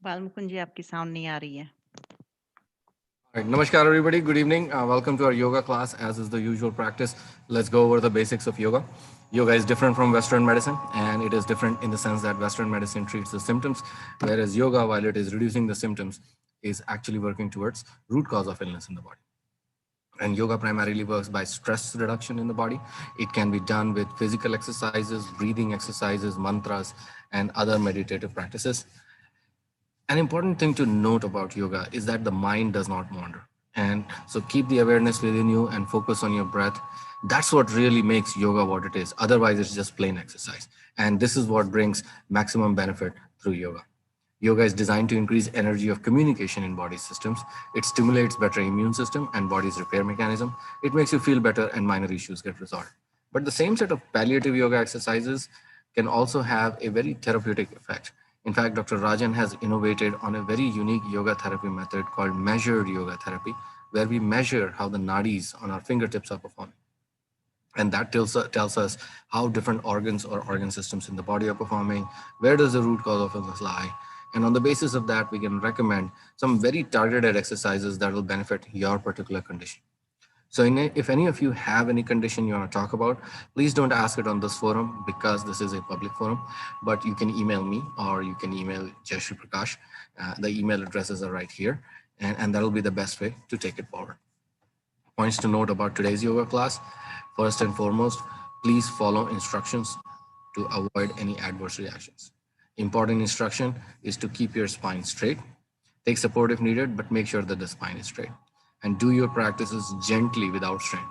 बालमुकुंद जी आपकी साउंड नहीं आ रही है। All right, Namaskar everybody, good evening. Welcome to our yoga class. As is the usual practice, let's go over the basics of yoga. Yoga is different from Western medicine, and it is different in the sense that Western medicine treats the symptoms, whereas yoga, while it is reducing the symptoms, is actually working towards root cause of illness in the body. And yoga primarily works by stress reduction in the body. It can be done with physical exercises, breathing exercises, mantras, and other meditative practices. An important thing to note about yoga is that the mind does not wander. And so keep the awareness within you and focus on your breath. That's what really makes yoga what it is. Otherwise, it's just plain exercise. And this is what brings maximum benefit through yoga. Yoga is designed to increase energy of communication in body systems. It stimulates better immune system and body's repair mechanism. It makes you feel better and minor issues get resolved. But the same set of palliative yoga exercises can also have a very therapeutic effect. In fact, Dr. Rajan has innovated on a very unique yoga therapy method called measured yoga therapy, where we measure how the nadis on our fingertips are performing. And that tells us how different organs or organ systems in the body are performing, where does the root cause of illness lie. And on the basis of that, we can recommend some very targeted exercises that will benefit your particular condition. So if any of you have any condition you want to talk about, please don't ask it on this forum because this is a public forum, but you can email me or you can email Jayashree Prakash. The email addresses are right here, and that'll be the best way to take it forward. Points to note about today's yoga class. First and foremost, please follow instructions to avoid any adverse reactions. Important instruction is to keep your spine straight. Take support if needed, but make sure that the spine is straight. And do your practices gently without strain.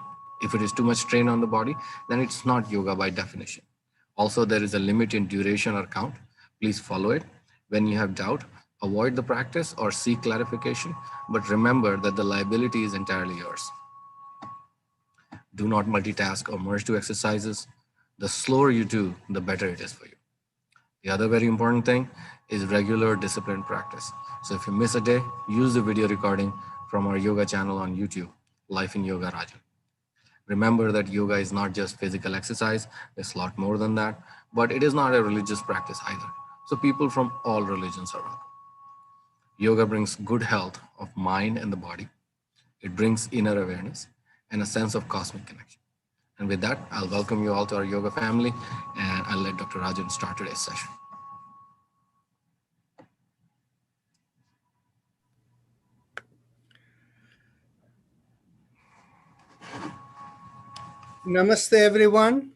If it is too much strain on the body, then it's not yoga by definition. Also, there is a limit in duration or count. Please follow it. When you have doubt, avoid the practice or seek clarification, but remember that the liability is entirely yours. Do not multitask or merge two exercises. The slower you do, the better it is for you. The other very important thing is regular disciplined practice. So if you miss a day, use the video recording from our yoga channel on YouTube, Life in Yoga Rajan. Remember that yoga is not just physical exercise, it's a lot more than that, but it is not a religious practice either. So people from all religions are welcome. Yoga brings good health of mind and the body. It brings inner awareness and a sense of cosmic connection. And with that, I'll welcome you all to our yoga family, and I'll let Dr. Rajan start today's session. Namaste, everyone.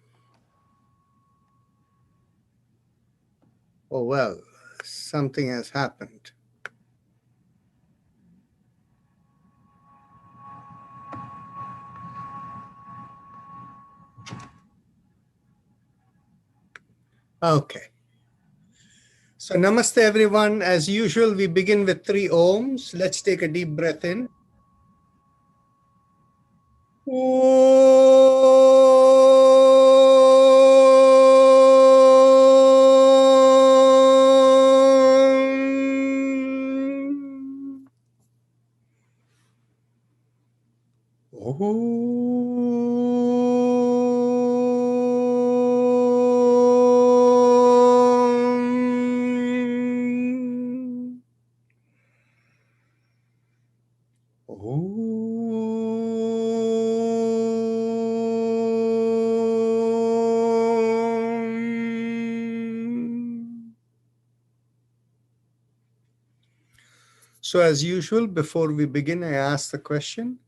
Oh, well, something has happened. Okay. So, namaste, everyone. As usual, we begin with 3 ohms. Let's take a deep breath in. So as usual, before we begin, I ask the question,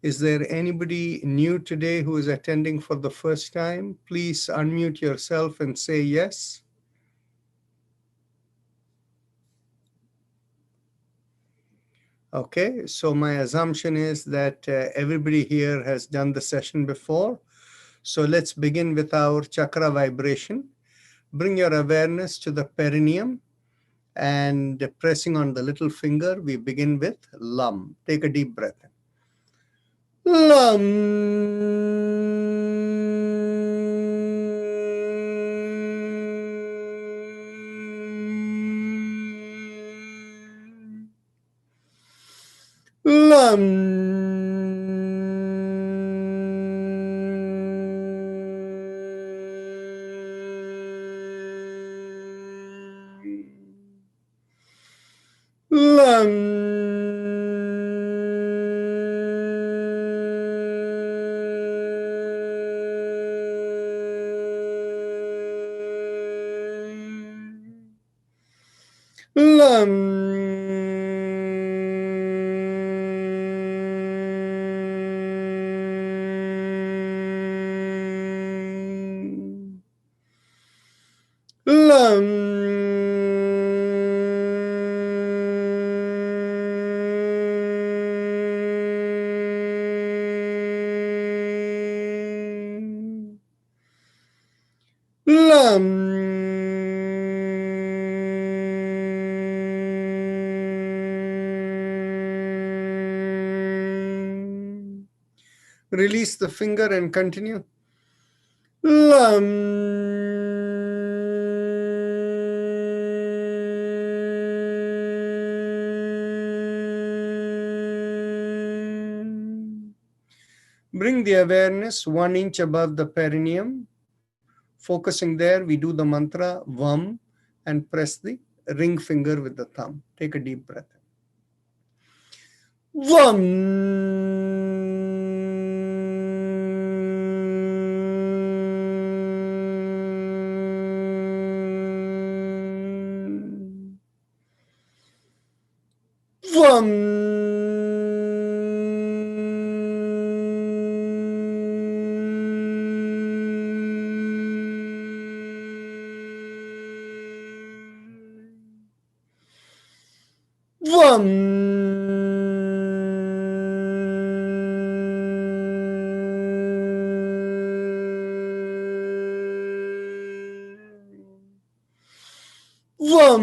is there anybody new today who is attending for the first time? Please unmute yourself and say yes. Okay, so my assumption is that everybody here has done the session before. So let's begin with our chakra vibration. Bring your awareness to the perineum and pressing on the little finger, we begin with Lam. Take a deep breath in. Lam. Lam. Lam. Lam. Lam. Lam. Release the finger and continue. Lam. Bring the awareness 1 inch above the perineum. Focusing there, we do the mantra Vam and press the ring finger with the thumb. Take a deep breath. Vam. Vam. Vam. Vam.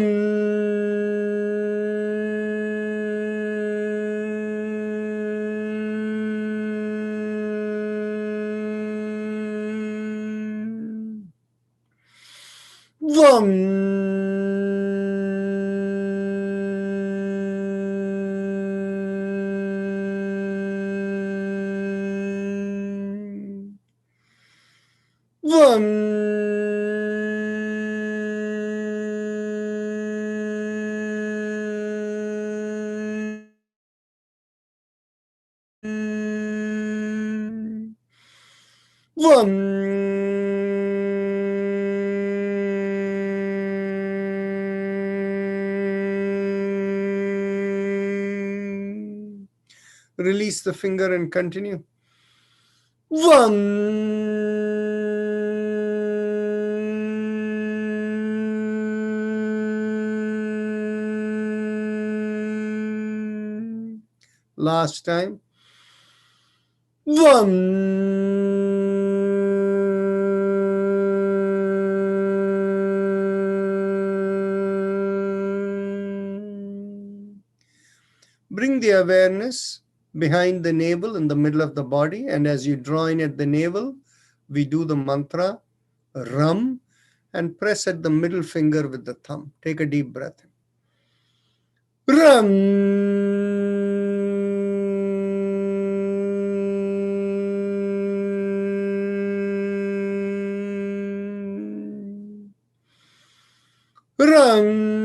Vam. Vam. Vam. Release the finger and continue. Vam. Last time. Vam. Bring the awareness behind the navel in the middle of the body, and as you draw in at the navel, we do the mantra Ram and press at the middle finger with the thumb. Take a deep breath. Ram. Ram.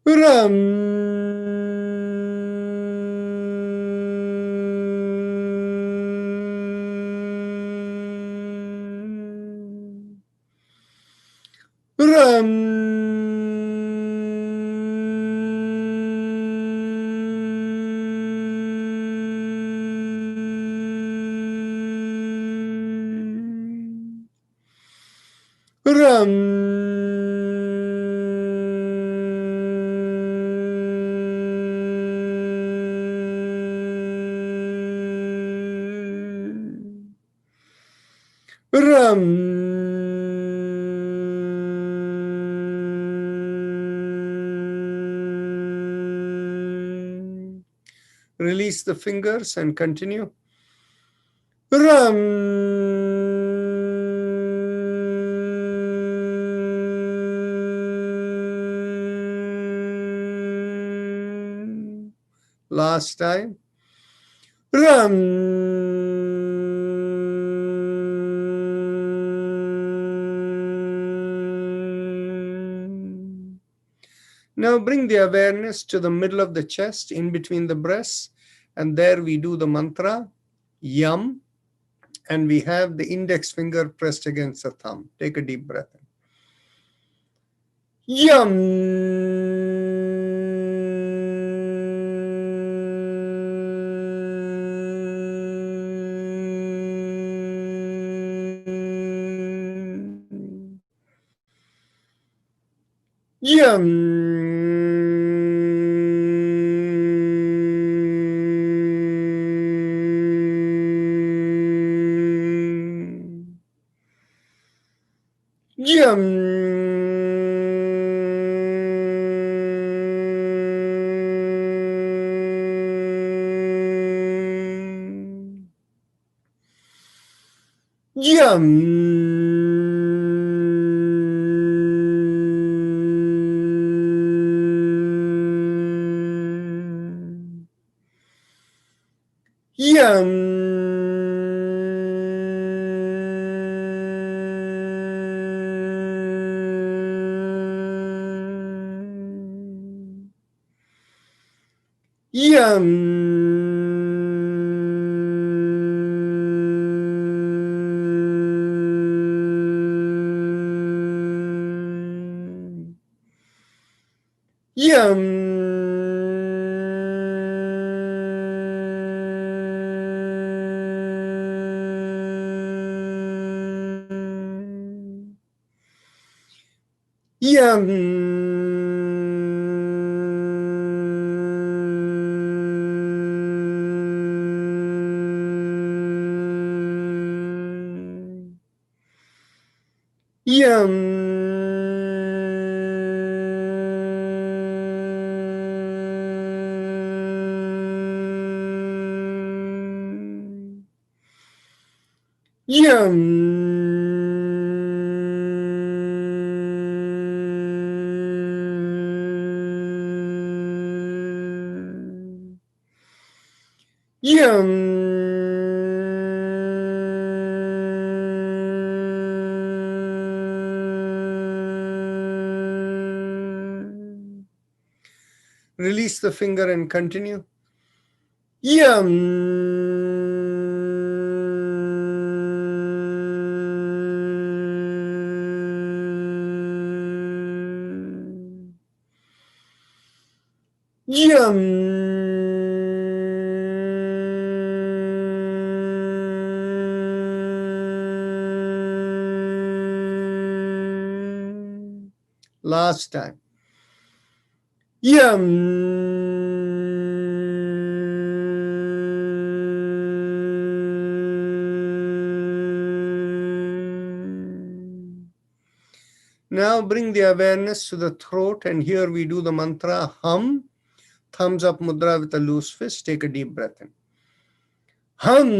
Ram. Ram. Ram. Ram. Release the fingers and continue. Ram. Last time. Ram. Now bring the awareness to the middle of the chest, in between the breasts, and there we do the mantra, Yam, and we have the index finger pressed against the thumb. Take a deep breath in. Yam. Yam. Yam. Yam. Yam. Release the finger and continue. Last time. Now bring the awareness to the throat, and here we do the mantra Hum. Thumbs up mudra with a loose fist. Take a deep breath in. Hum.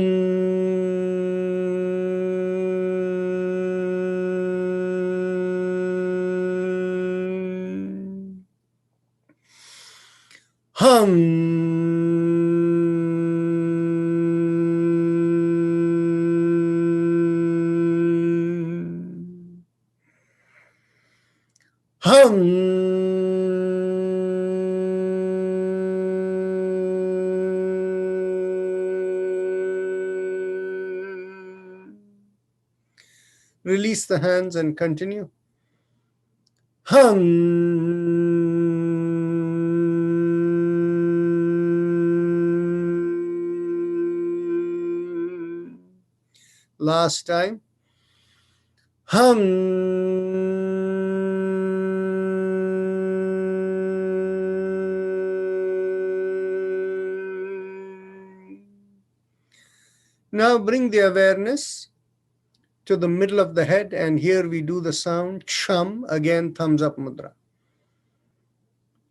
Release the hands and continue. Last time. Now bring the awareness to the middle of the head, and here we do the sound Chum. Again, thumbs up mudra.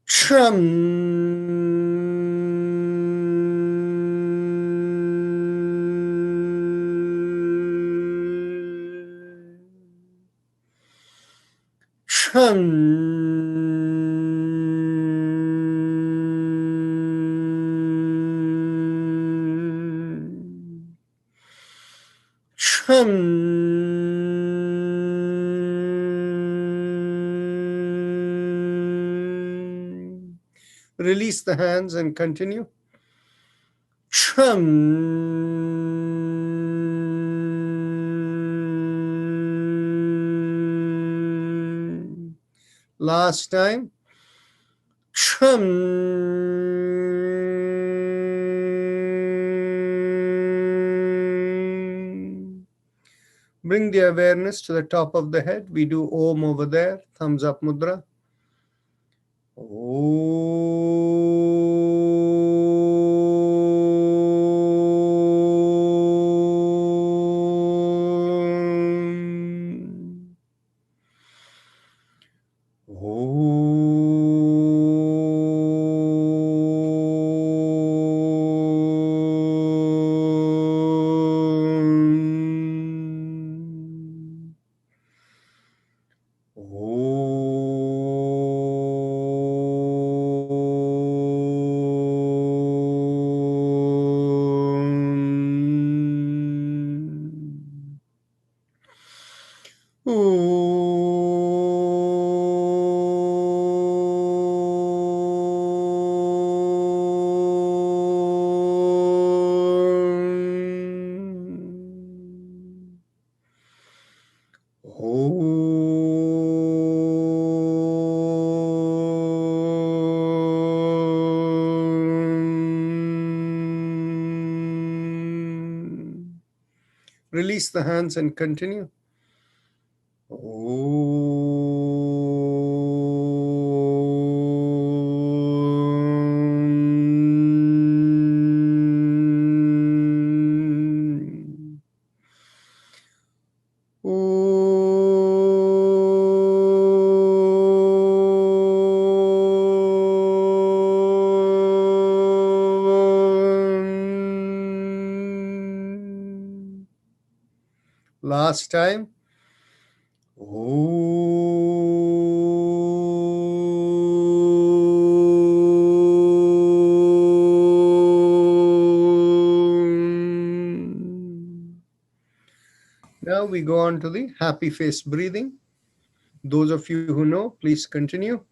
Chum. Release the hands and continue. Last time. Bring the awareness to the top of the head. We do Om over there, thumbs up mudra. Release the hands and continue. Last time. Now we go on to the happy face breathing. Those of you who know, please continue.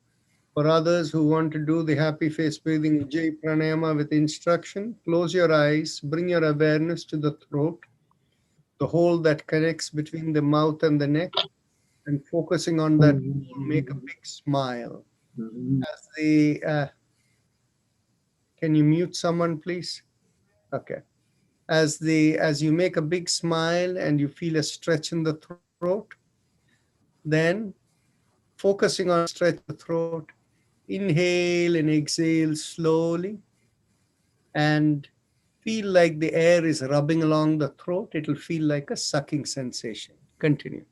For others who want to do the happy face breathing Ujjayi Pranayama with instruction, close your eyes, bring your awareness to the throat, the hole that connects between the mouth and the neck, and focusing on that hole, make a big smile. As the can you mute someone, please? Okay. As you make a big smile and you feel a stretch in the throat, then focusing on stretch the throat, inhale and exhale slowly, and feel like the air is rubbing along the throat. It will feel like a sucking sensation. Continue.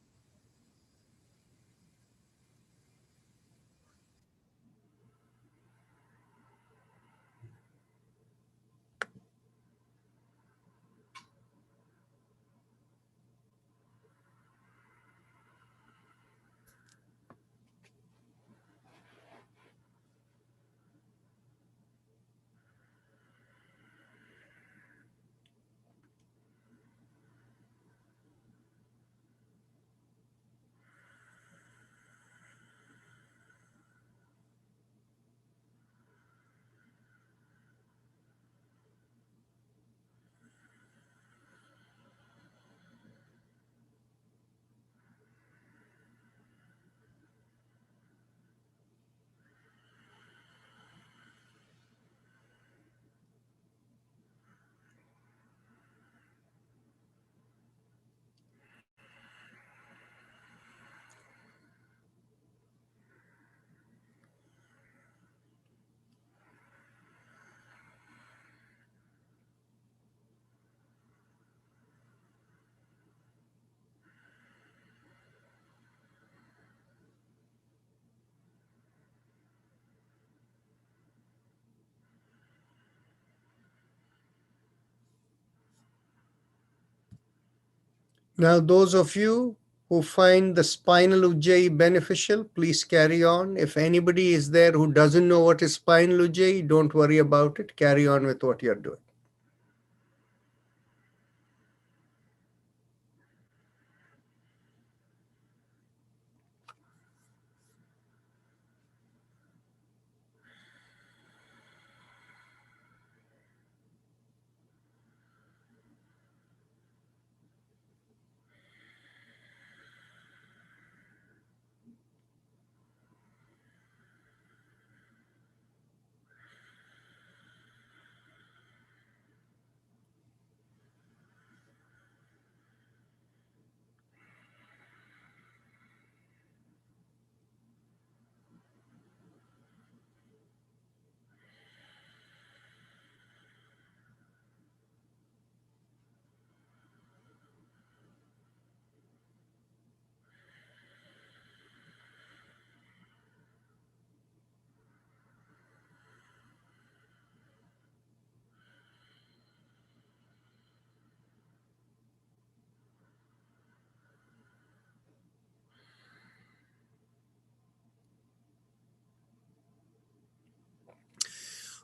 Now, those of you who find the spinal Ujjayi beneficial, please carry on. If anybody is there who doesn't know what is spinal Ujjayi, don't worry about it. Carry on with what you're doing.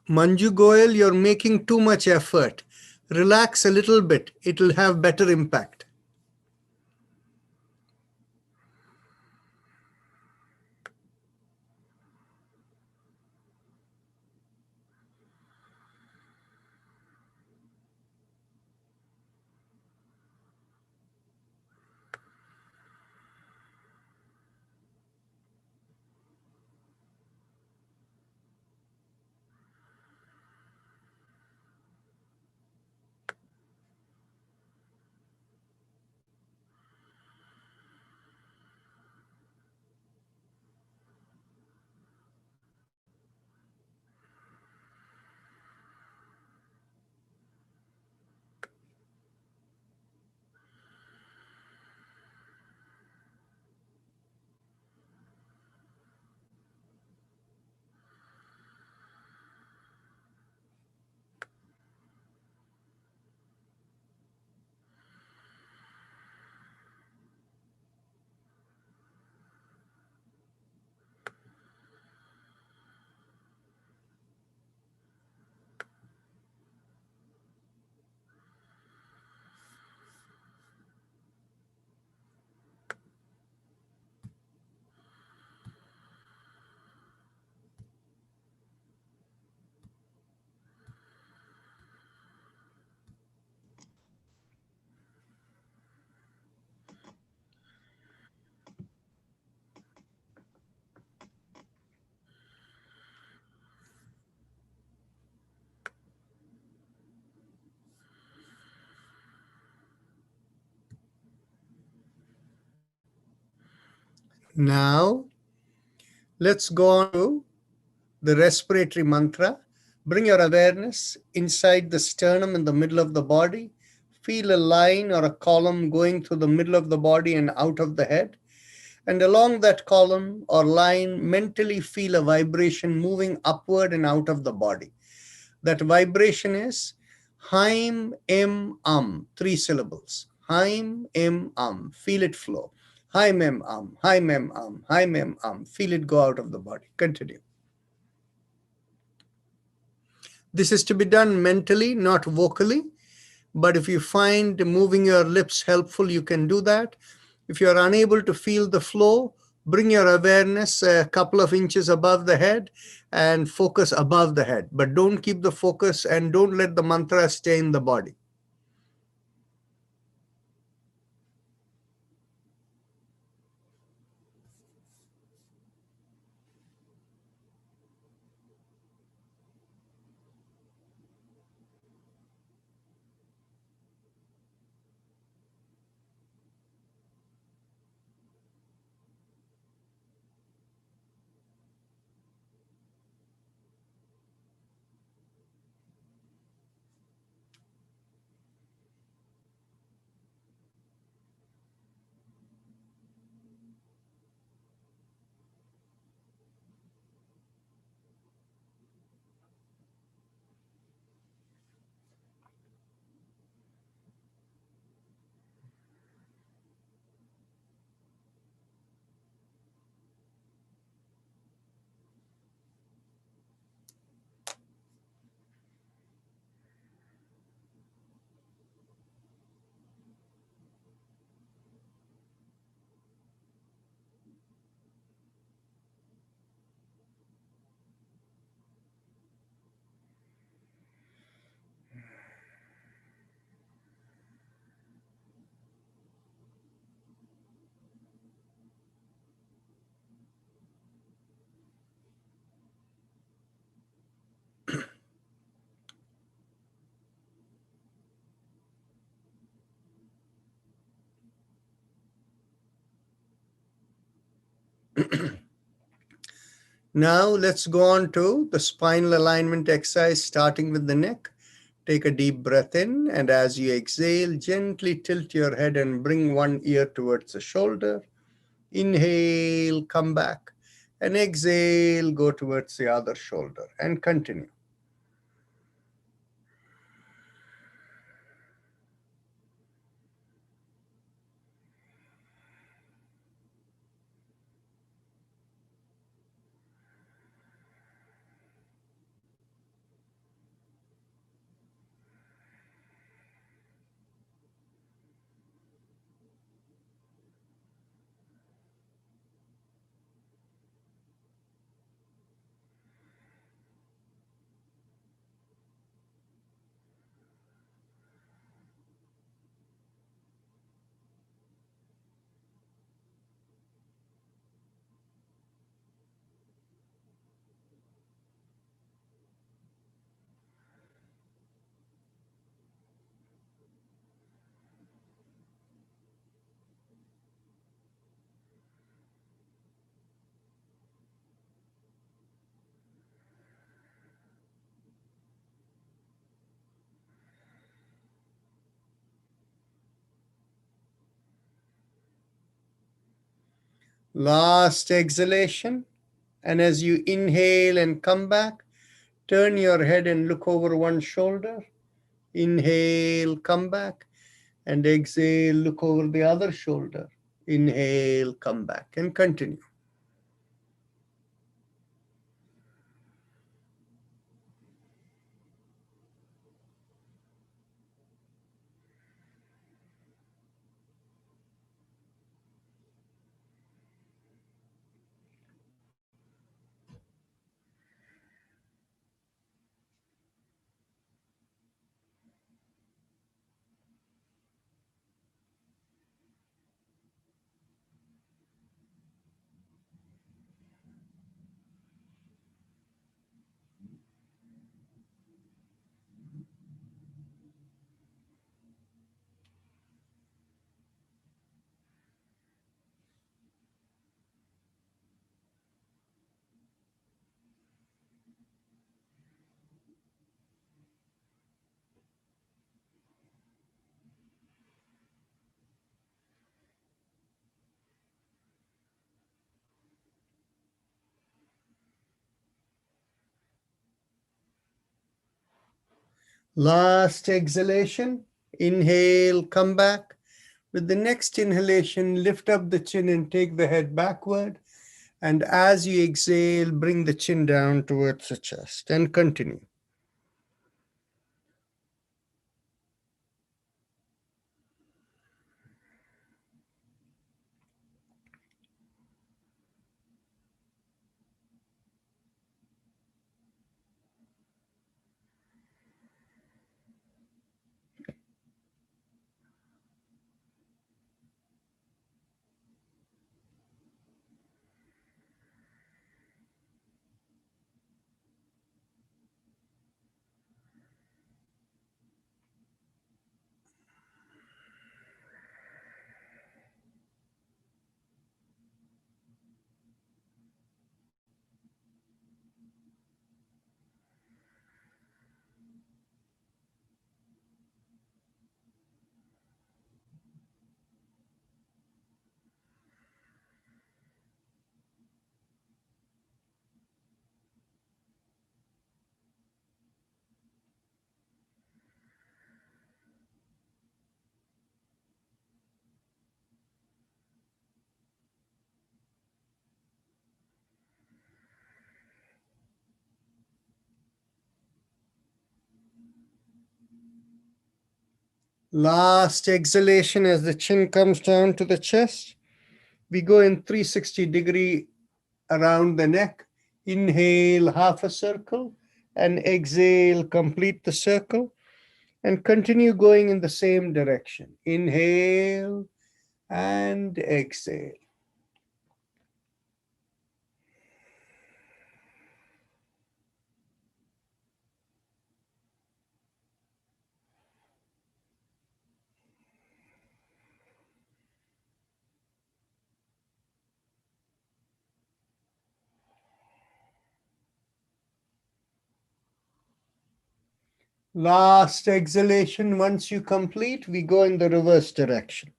Manju Goyal, you're making too much effort. Relax a little bit. It will have better impact. Now, let's go on to the respiratory mantra. Bring your awareness inside the sternum in the middle of the body. Feel a line or a column going through the middle of the body and out of the head. And along that column or line, mentally feel a vibration moving upward and out of the body. That vibration is Haim, Em, 3 syllables. Haim, Em. Feel it flow. Haim, Em, Haim, Em, Haim, Em. Feel it go out of the body. Continue. This is to be done mentally, not vocally. But if you find moving your lips helpful, you can do that. If you're unable to feel the flow, bring your awareness a couple of inches above the head and focus above the head. But don't keep the focus and don't let the mantra stay in the body. Now let's go on to the spinal alignment exercise, starting with the neck. Take a deep breath in, and as you exhale, gently tilt your head and bring one ear towards the shoulder. Inhale, come back, and exhale, go towards the other shoulder, and continue. Last exhalation. And as you inhale and come back, turn your head and look over one shoulder. Inhale, come back, and exhale, look over the other shoulder. Inhale, come back, and continue. Last exhalation. Inhale, come back. With the next inhalation, lift up the chin and take the head backward. And as you exhale, bring the chin down towards the chest and continue. Last exhalation as the chin comes down to the chest. We go in 360-degree around the neck. Inhale, half a circle, and exhale, complete the circle. And continue going in the same direction. Inhale and exhale. Last exhalation. Once you complete, we go in the reverse direction.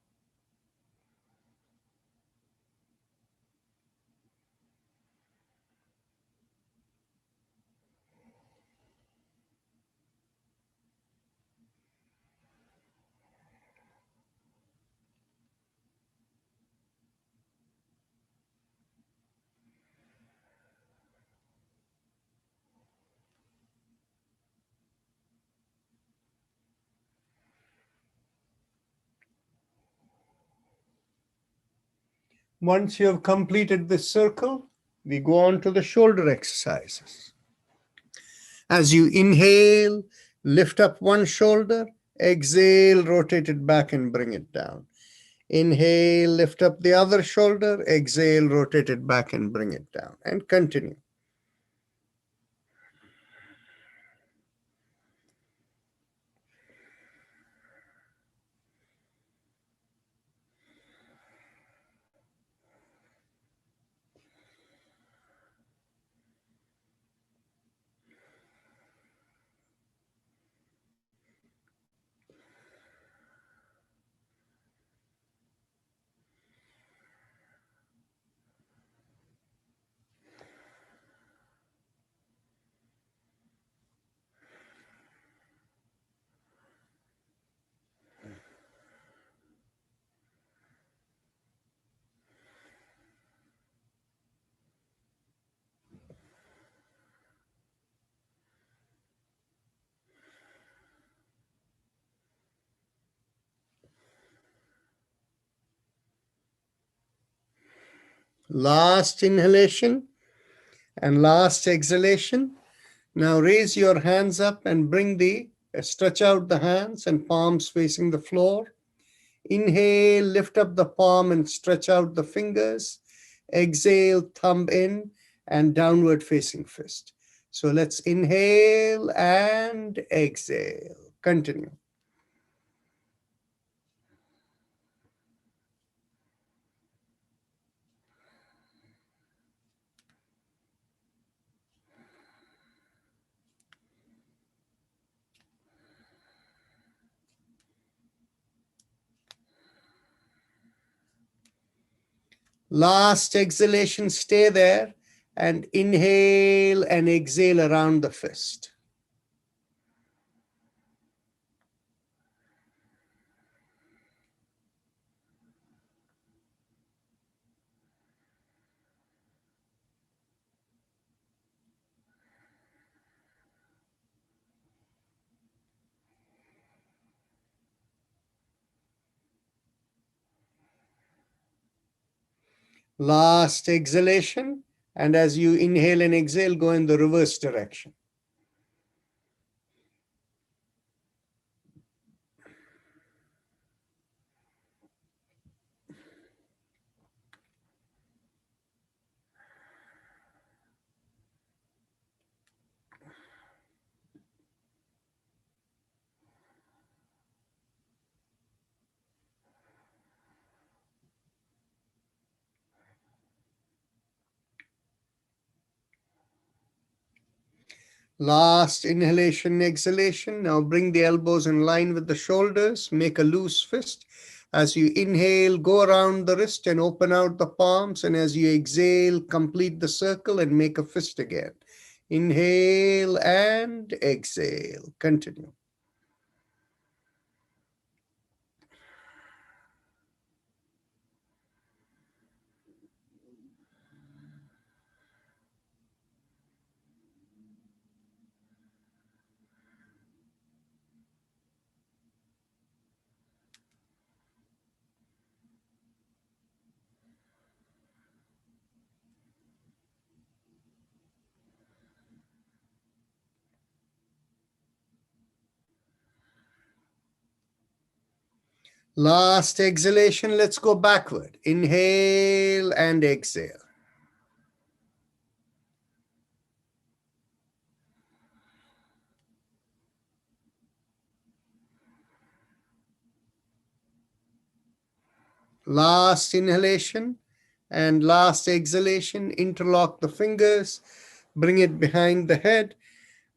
Once you have completed this circle, we go on to the shoulder exercises. As you inhale, lift up one shoulder, exhale, rotate it back and bring it down. Inhale, lift up the other shoulder, exhale, rotate it back and bring it down, and continue. Last inhalation and last exhalation. Now raise your hands up and stretch out the hands and palms facing the floor. Inhale, lift up the palm and stretch out the fingers. Exhale, thumb in and downward facing fist. So let's inhale and exhale. Continue. Last exhalation, stay there and inhale and exhale around the fist. Last exhalation, and as you inhale and exhale, go in the reverse direction. Last inhalation, exhalation. Now bring the elbows in line with the shoulders. Make a loose fist. As you inhale, go around the wrist and open out the palms. And as you exhale, complete the circle and make a fist again. Inhale and exhale. Continue. Last exhalation, let's go backward. Inhale and exhale. Last inhalation and last exhalation, interlock the fingers, bring it behind the head.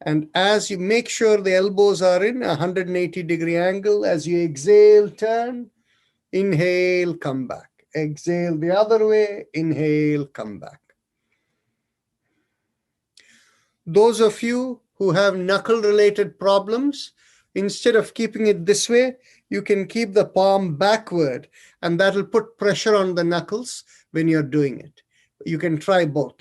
And as you make sure the elbows are in a 180-degree angle, as you exhale, turn, inhale, come back. Exhale the other way, inhale, come back. Those of you who have knuckle-related problems, instead of keeping it this way, you can keep the palm backward, and that'll put pressure on the knuckles when you're doing it. You can try both.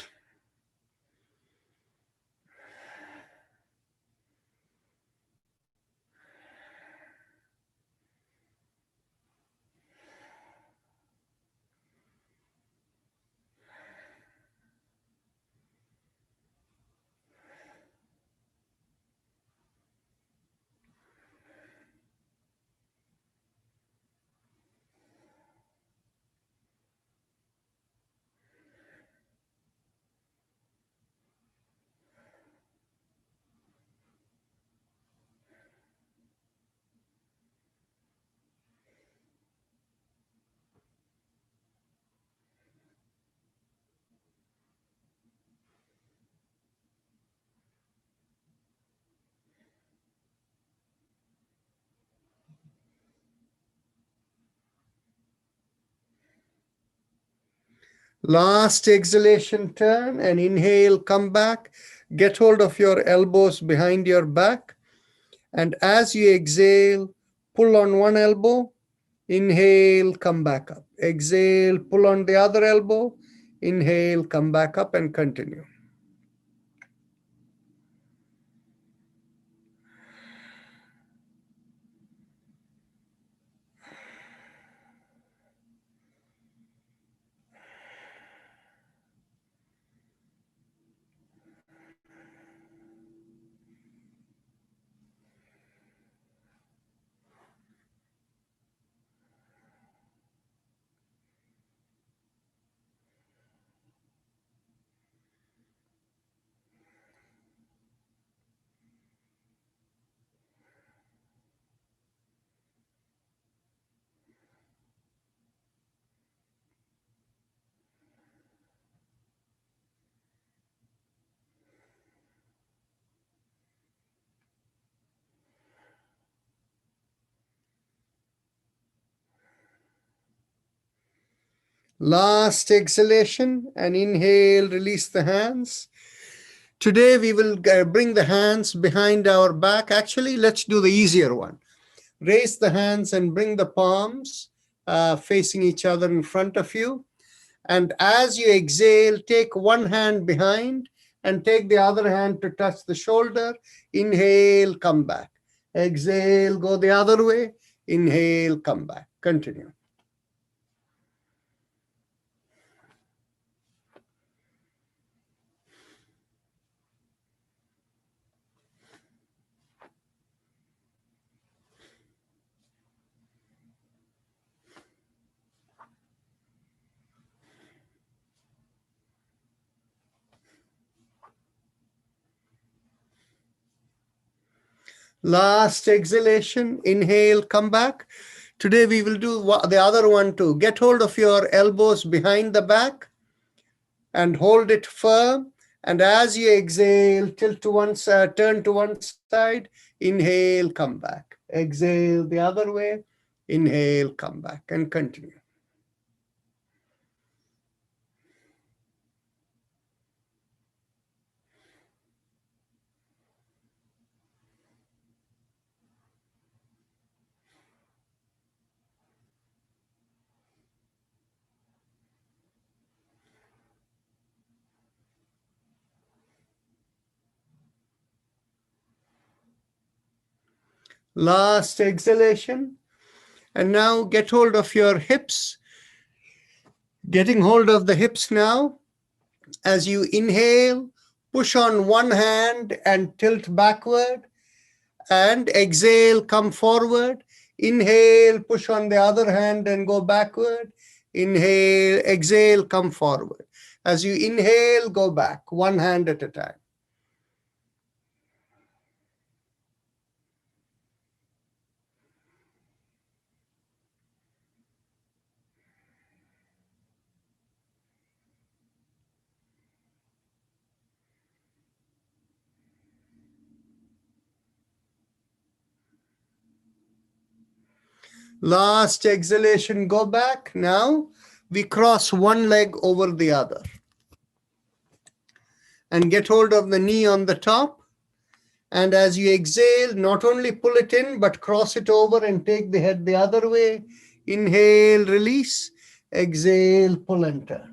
Last exhalation, turn and inhale, come back. Get hold of your elbows behind your back. And as you exhale, pull on one elbow, inhale, come back up. Exhale, pull on the other elbow, inhale, come back up and continue. Last exhalation and inhale, release the hands. Today we will bring the hands behind our back. Actually, let's do the easier one. Raise the hands and bring the palms facing each other in front of you. And as you exhale, take one hand behind and take the other hand to touch the shoulder. Inhale, come back. Exhale, go the other way. Inhale, come back. Continue. Last exhalation, inhale, come back. Today we will do the other one too. Get hold of your elbows behind the back and hold it firm. And as you exhale, tilt to one side, turn to one side, inhale, come back. Exhale the other way, inhale, come back, and continue. Last exhalation. And now get hold of your hips. Getting hold of the hips now. As you inhale, push on one hand and tilt backward. And exhale, come forward. Inhale, push on the other hand and go backward. Inhale, exhale, come forward. As you inhale, go back, one hand at a time. Last exhalation, go back. Now we cross one leg over the other. And get hold of the knee on the top. And as you exhale, not only pull it in, but cross it over and take the head the other way. Inhale, release. Exhale, pull and turn.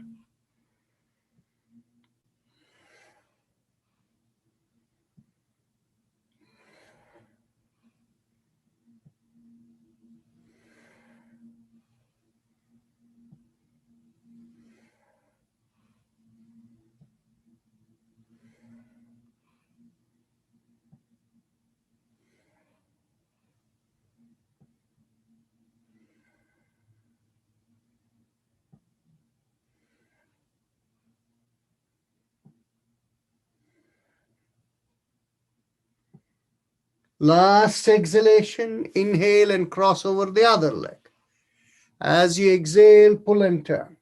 Last exhalation, inhale and cross over the other leg. As you exhale, pull and turn.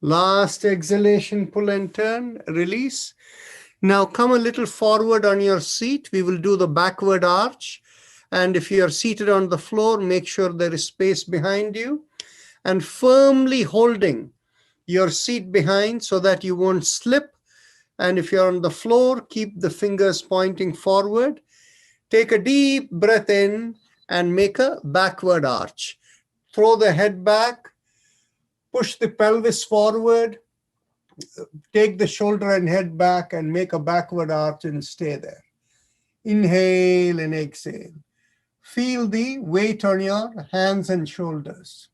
Last exhalation, pull and turn, release. Now come a little forward on your seat. We will do the backward arch. And if you are seated on the floor, make sure there is space behind you. And firmly holding your seat behind so that you won't slip. And if you're on the floor, keep the fingers pointing forward. Take a deep breath in and make a backward arch. Throw the head back. Push the pelvis forward, take the shoulder and head back and make a backward arch and stay there. Inhale and exhale. Feel the weight on your hands and shoulders.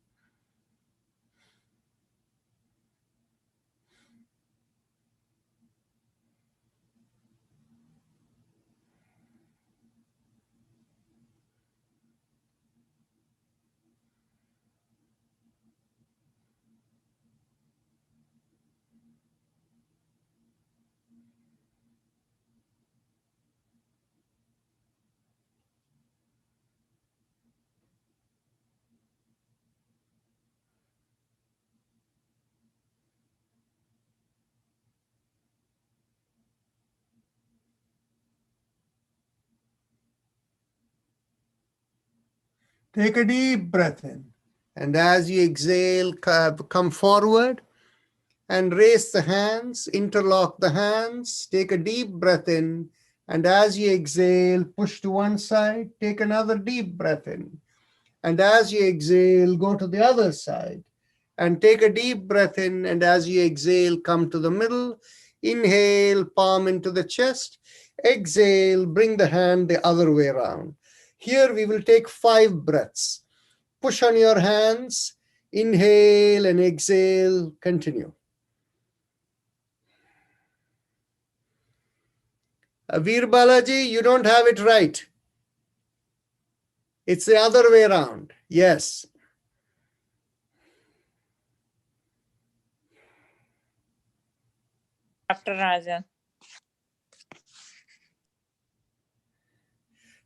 Take a deep breath in. And as you exhale, come forward and raise the hands, interlock the hands, take a deep breath in. And as you exhale, push to one side, take another deep breath in. And as you exhale, go to the other side and take a deep breath in. And as you exhale, come to the middle. Inhale, palm into the chest. Exhale, bring the hand the other way around. Here we will take 5 breaths. Push on your hands, inhale and exhale, continue. Veer Balaji, you don't have it right. It's the other way around. Yes. Dr. Rajan.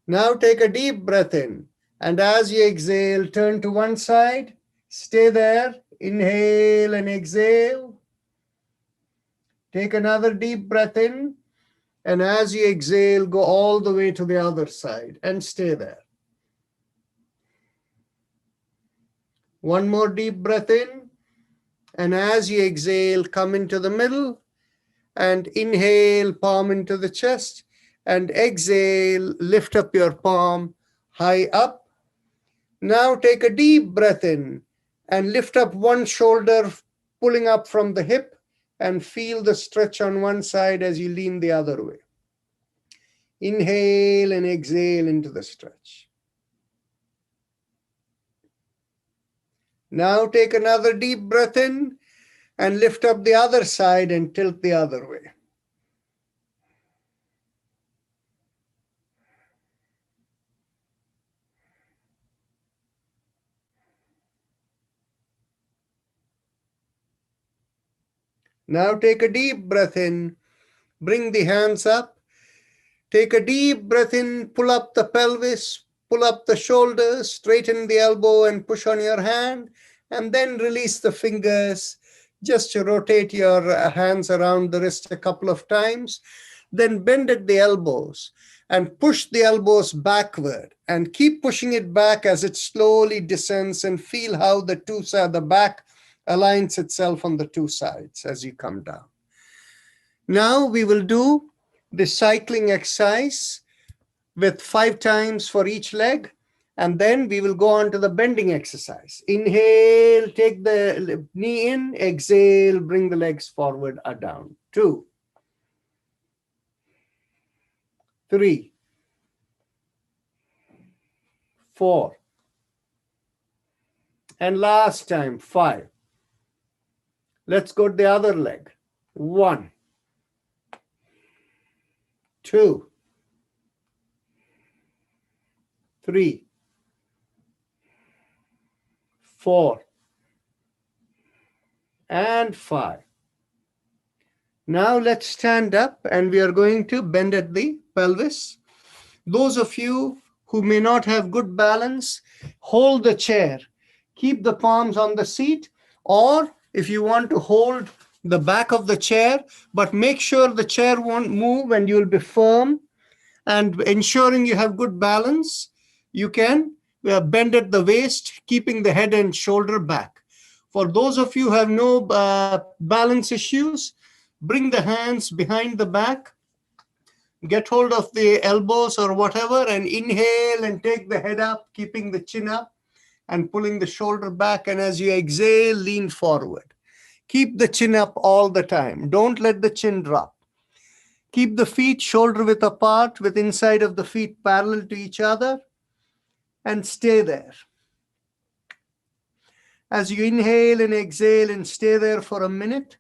Now take a deep breath in. And as you exhale, turn to one side. Stay there. Inhale and exhale. Take another deep breath in. And as you exhale, go all the way to the other side and stay there. One more deep breath in. And as you exhale, come into the middle. And inhale, palm into the chest. And exhale, lift up your palm high up. Now take a deep breath in and lift up one shoulder, pulling up from the hip, and feel the stretch on one side as you lean the other way. Inhale and exhale into the stretch. Now take another deep breath in and lift up the other side and tilt the other way. Now take a deep breath in, bring the hands up, take a deep breath in, pull up the pelvis, pull up the shoulders, straighten the elbow and push on your hand, and then release the fingers. Just rotate your hands around the wrist a couple of times, then bend at the elbows and push the elbows backward and keep pushing it back as it slowly descends, and feel how the back aligns itself on the two sides as you come down. Now we will do the cycling exercise with 5 times for each leg, and then we will go on to the bending exercise. Inhale, take the knee in, exhale, bring the legs forward or down. 2, 3, 4, and last time, 5. Let's go to the other leg. 1, 2, 3, 4, and 5. Now let's stand up and we are going to bend at the pelvis. Those of you who may not have good balance, hold the chair. Keep the palms on the seat, or if you want to hold the back of the chair, but make sure the chair won't move and you'll be firm. And ensuring you have good balance, you can bend at the waist, keeping the head and shoulder back. For those of you who have no balance issues, bring the hands behind the back, get hold of the elbows or whatever, and inhale and take the head up, keeping the chin up and pulling the shoulder back. And as you exhale, lean forward. Keep the chin up all the time. Don't let the chin drop. Keep the feet shoulder width apart, with inside of the feet parallel to each other, and stay there. As you inhale and exhale and stay there for a minute,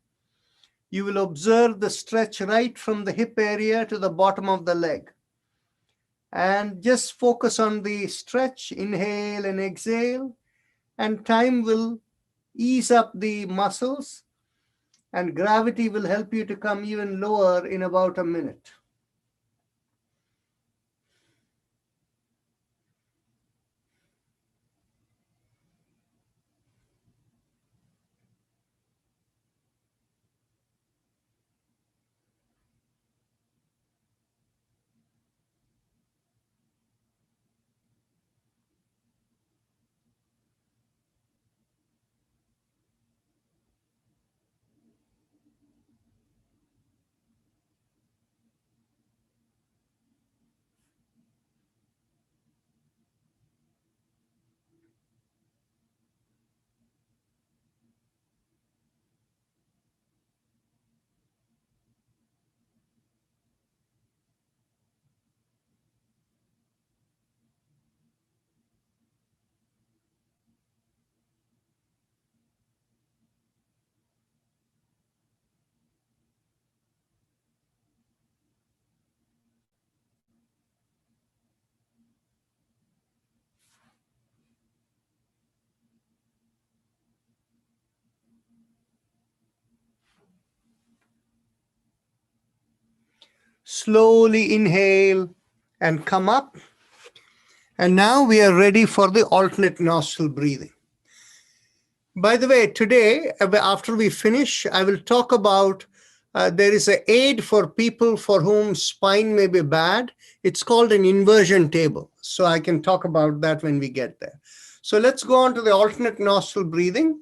you will observe the stretch right from the hip area to the bottom of the leg. And just focus on the stretch, inhale and exhale, and time will ease up the muscles, and gravity will help you to come even lower in about a minute. Slowly inhale and come up. And now we are ready for the alternate nostril breathing. By the way, today, after we finish, I will talk about there is an aid for people for whom spine may be bad. It's called an inversion table. So I can talk about that when we get there. So let's go on to the alternate nostril breathing.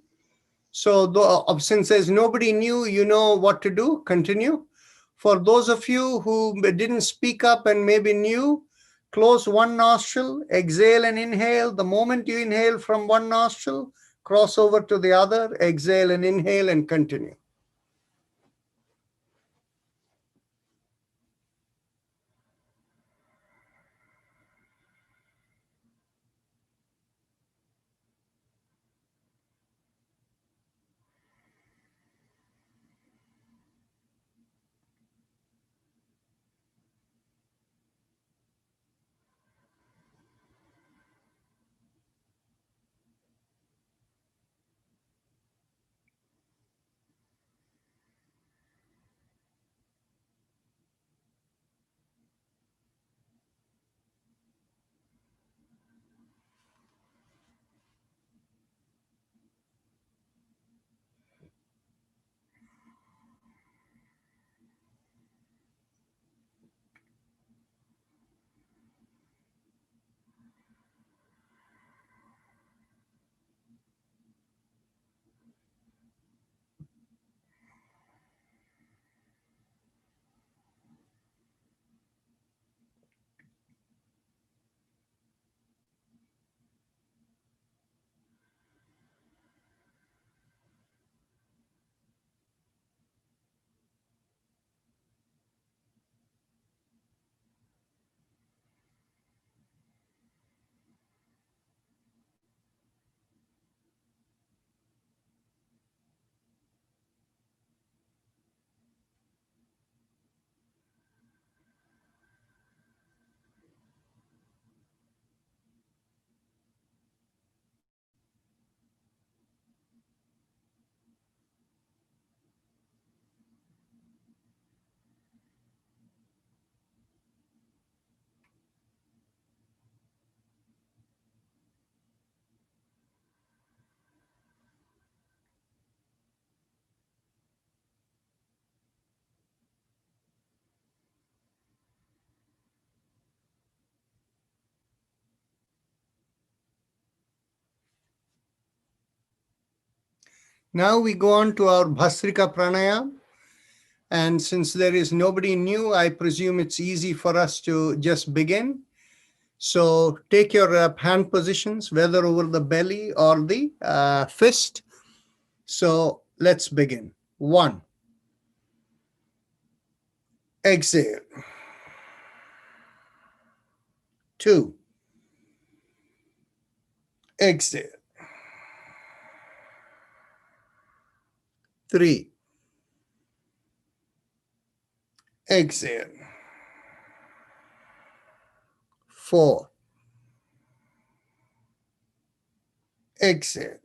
So since there's nobody new, you know what to do. Continue. For those of you who didn't speak up and maybe new, close one nostril, exhale and inhale. The moment you inhale from one nostril, cross over to the other, exhale and inhale, and continue. Now we go on to our Bhasrika Pranayam. And since there is nobody new, I presume it's easy for us to just begin. So take your hand positions, whether over the belly or the fist. So let's begin. 1. Exhale. 2. Exhale. 3. Exhale. 4. Exhale.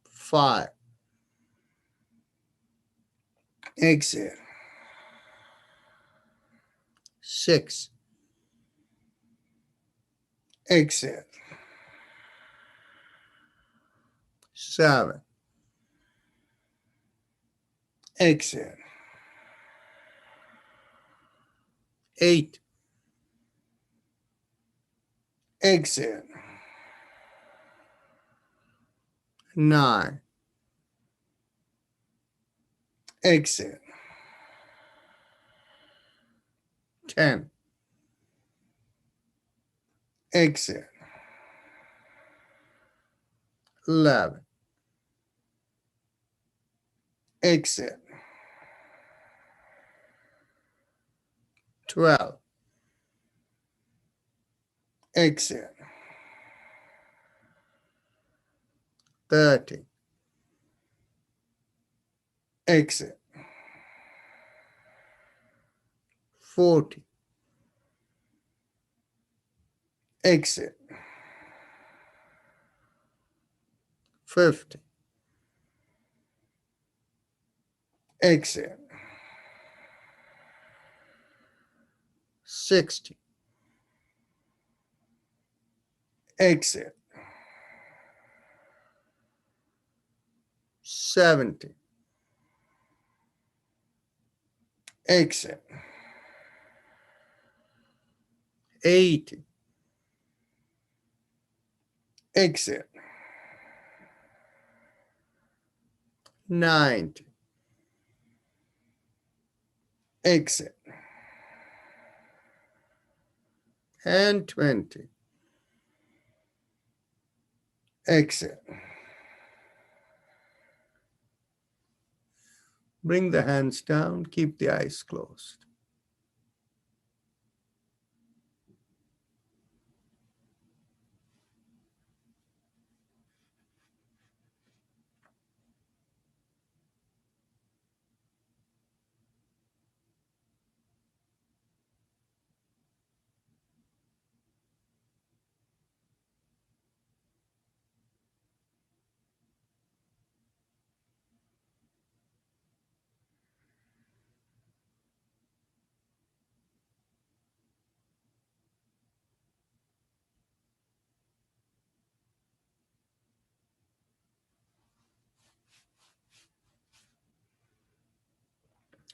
5. Exhale. 6. Exhale. 7. Exhale. 8. Exhale. 9. Exhale. 10. Exhale. 11. Exhale. 12. Exhale. 13. Exhale. 14. Exhale. 15. Exhale. 60. Exhale. 70. Exhale. 80. Exhale. 90. Exhale. And 20. Exhale. Bring the hands down, keep the eyes closed.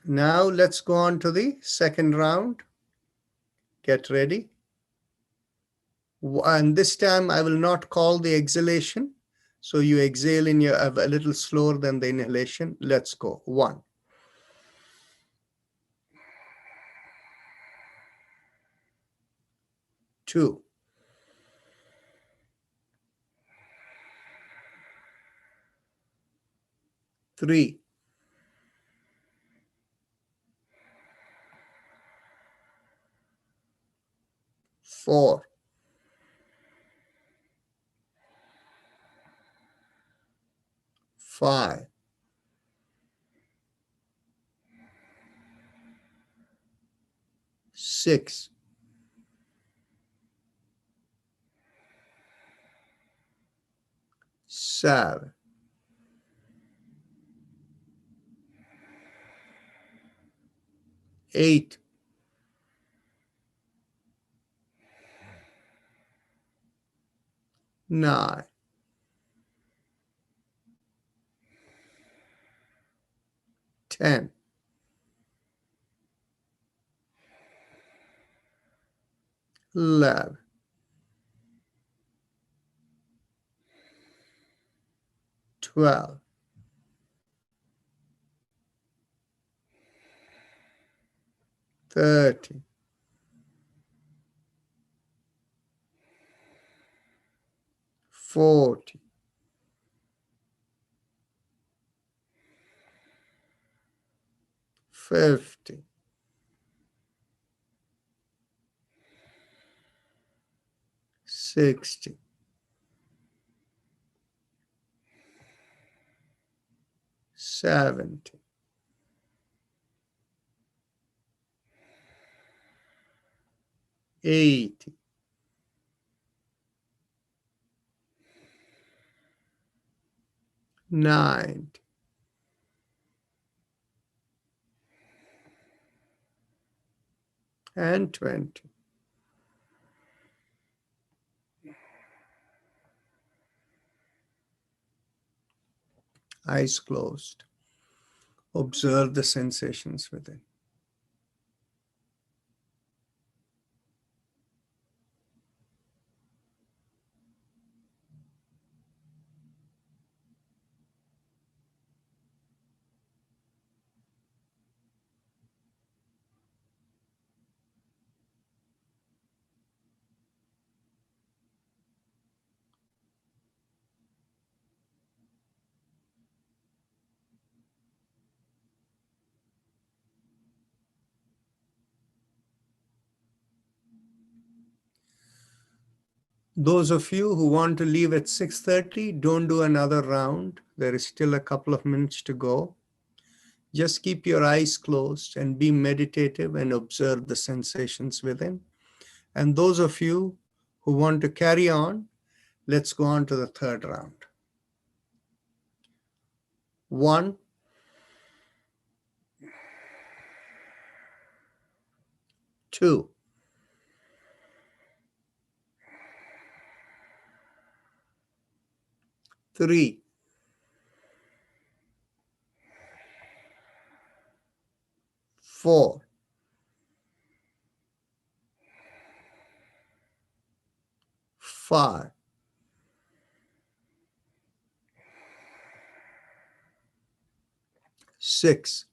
Now let's go on to the second round. Get ready. And this time I will not call the exhalation. So you exhale in your a little slower than the inhalation. Let's go. 1. 2. 3. 4. 5. 6. 7. 8. 9. 10. 11. 12. 13. 14. 15. 16. 17. 18. 19. 20. Eyes closed. Observe the sensations within. Those of you who want to leave at 6:30, don't do another round. There is still a couple of minutes to go. Just keep your eyes closed and be meditative and observe the sensations within. And those of you who want to carry on, let's go on to the third round. 1. 2. 3, 4, 5, 6,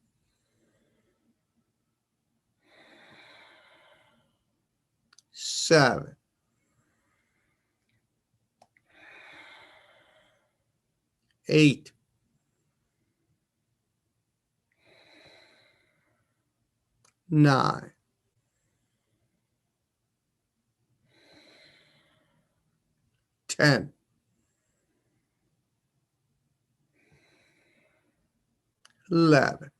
7, 8, 9, 10, 11,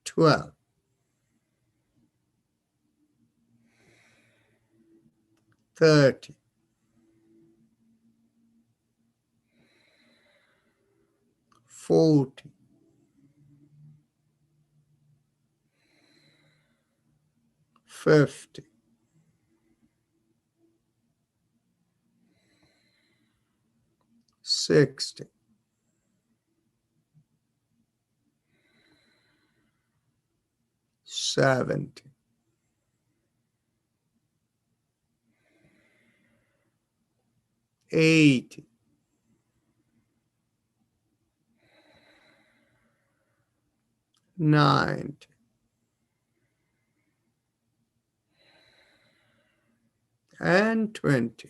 12, 13, 14, 15, 16, 17, 18, 19, and 20.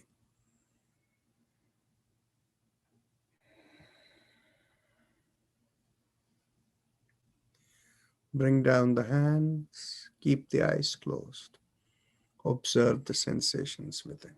Bring down the hands, keep the eyes closed. Observe the sensations within.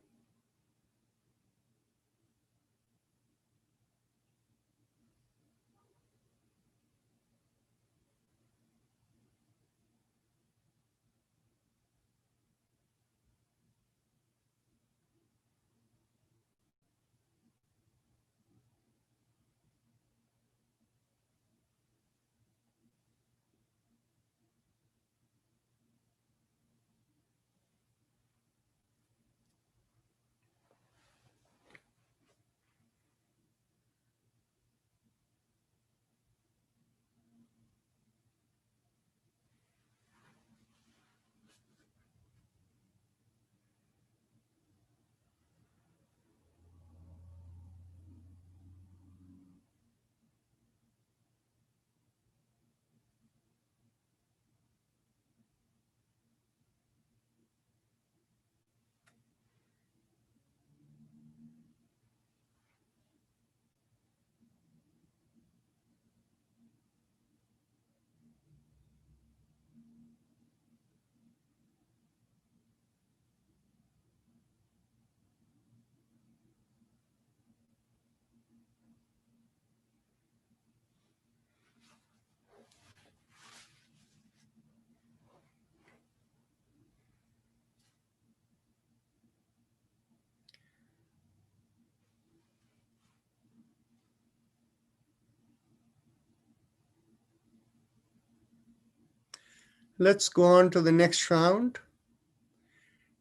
Let's go on to the next round.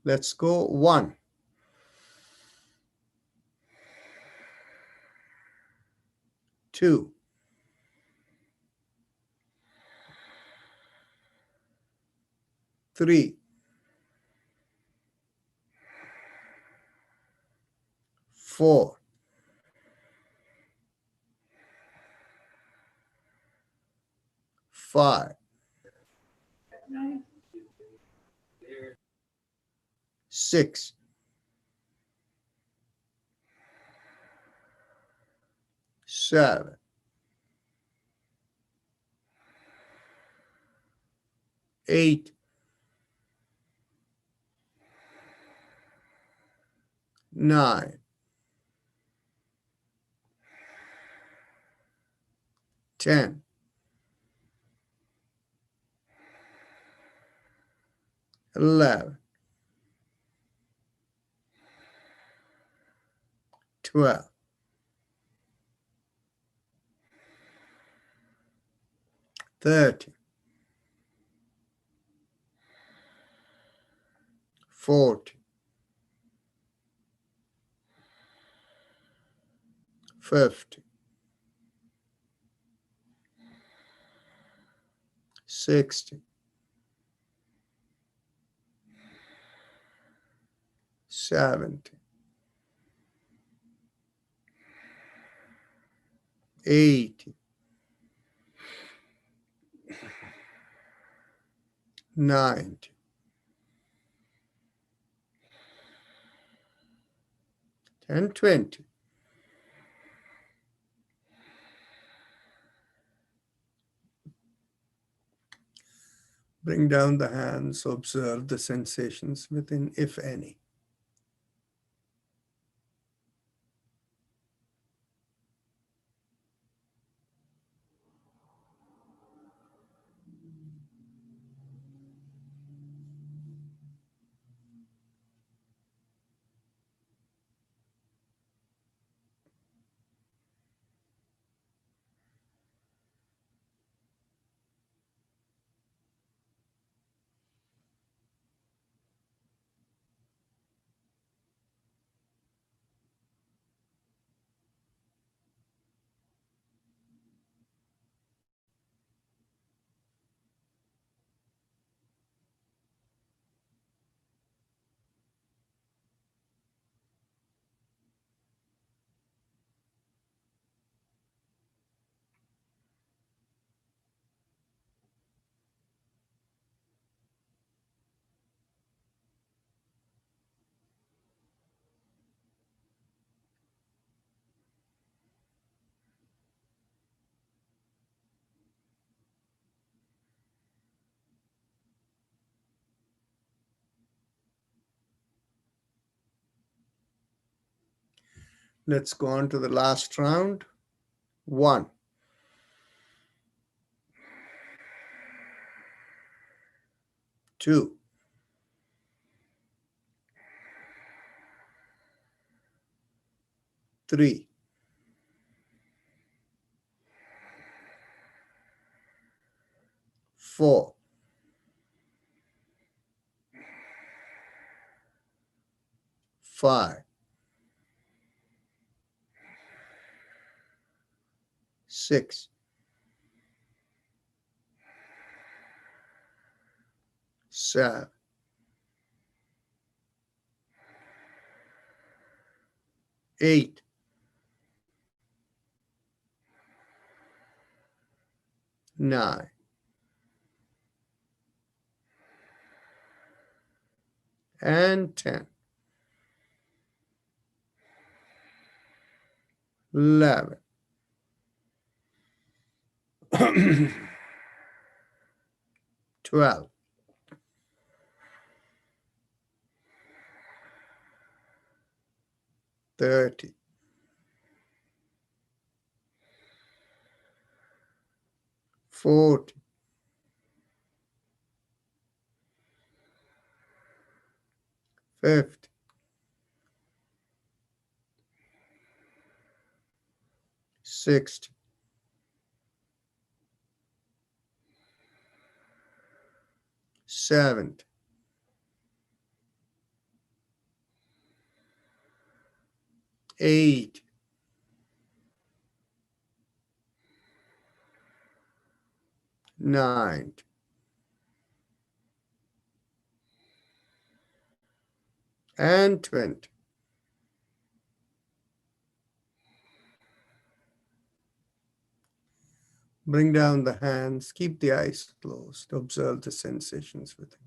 Let's go 1, 2, 3, 4, 5, 6, 7, 8, 9, 10, 11, 12, 13, 14, 50, 60, 70, 80, 90, 10, 20. Bring down the hands, observe the sensations within, if any. Let's go on to the last round. 1, 2, 3, 4, 5, 6, 7, 8, 9, and 10, 11, 12, 13, 14, 15, 16, 17, 18, 19, and 20. Bring down the hands, keep the eyes closed, observe the sensations within.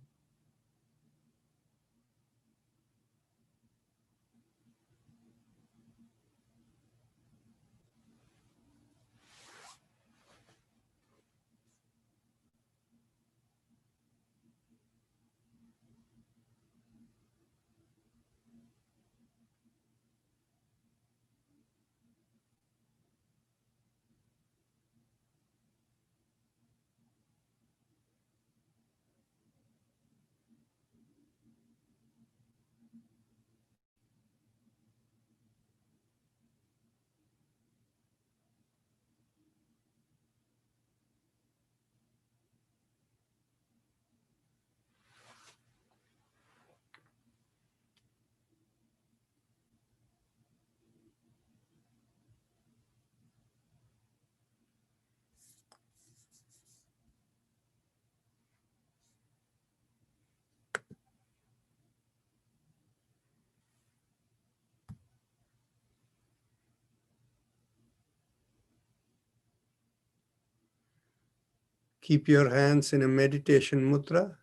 Keep your hands in a meditation mudra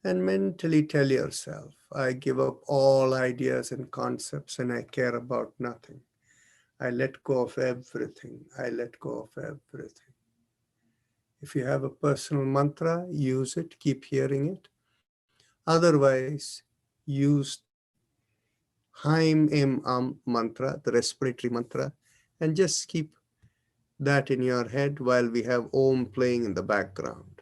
and mentally tell yourself, I give up all ideas and concepts and I care about nothing. I let go of everything. I let go of everything. If you have a personal mantra, use it, keep hearing it. Otherwise, use Haim Em Am mantra, the respiratory mantra, and just keep that in your head while we have Om playing in the background.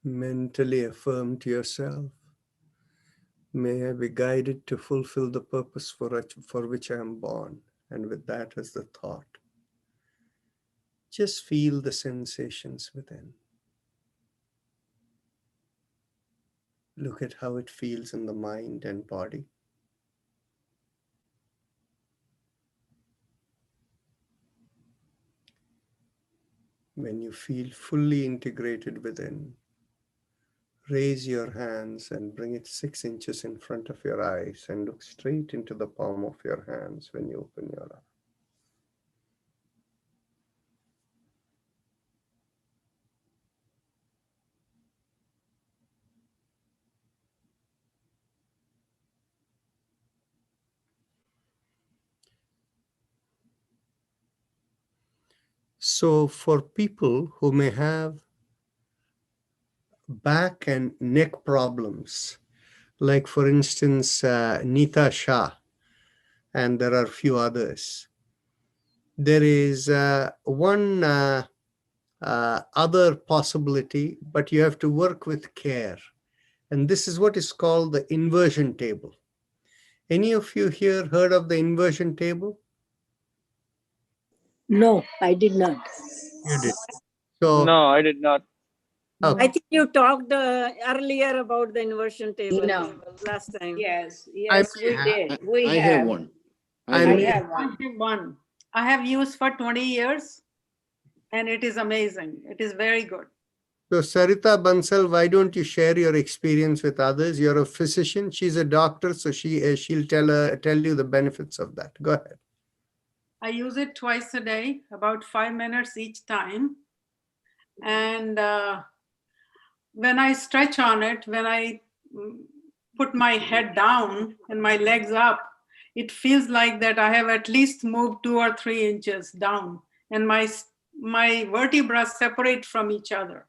Mentally affirm to yourself, may I be guided to fulfill the purpose for which I am born. And with that as the thought, just feel the sensations within. Look at how it feels in the mind and body. When you feel fully integrated within, raise your hands and bring it 6 inches in front of your eyes and look straight into the palm of your hands when you open your eyes. So for people who may have back and neck problems, like for instance, Neeta Shah, and there are a few others, there is one other possibility, but you have to work with care. And this is what is called the inversion table. Any of you here heard of the inversion table? No, I did not. You did. So, No, I did not. okay. I think you talked earlier about the inversion table last time. Yes, I yes, we did. We I have one. I We may- have I one. have one. I have used for 20 years and it is amazing. It is very good. So Sarita Bansal, why don't you share your experience with others? You're a physician. She's a doctor, so she'll tell you the benefits of that. Go ahead. I use it twice a day, about 5 minutes each time. And when I stretch on it, when I put my head down and my legs up, it feels like that I have at least moved 2 or 3 inches down, and my vertebrae separate from each other,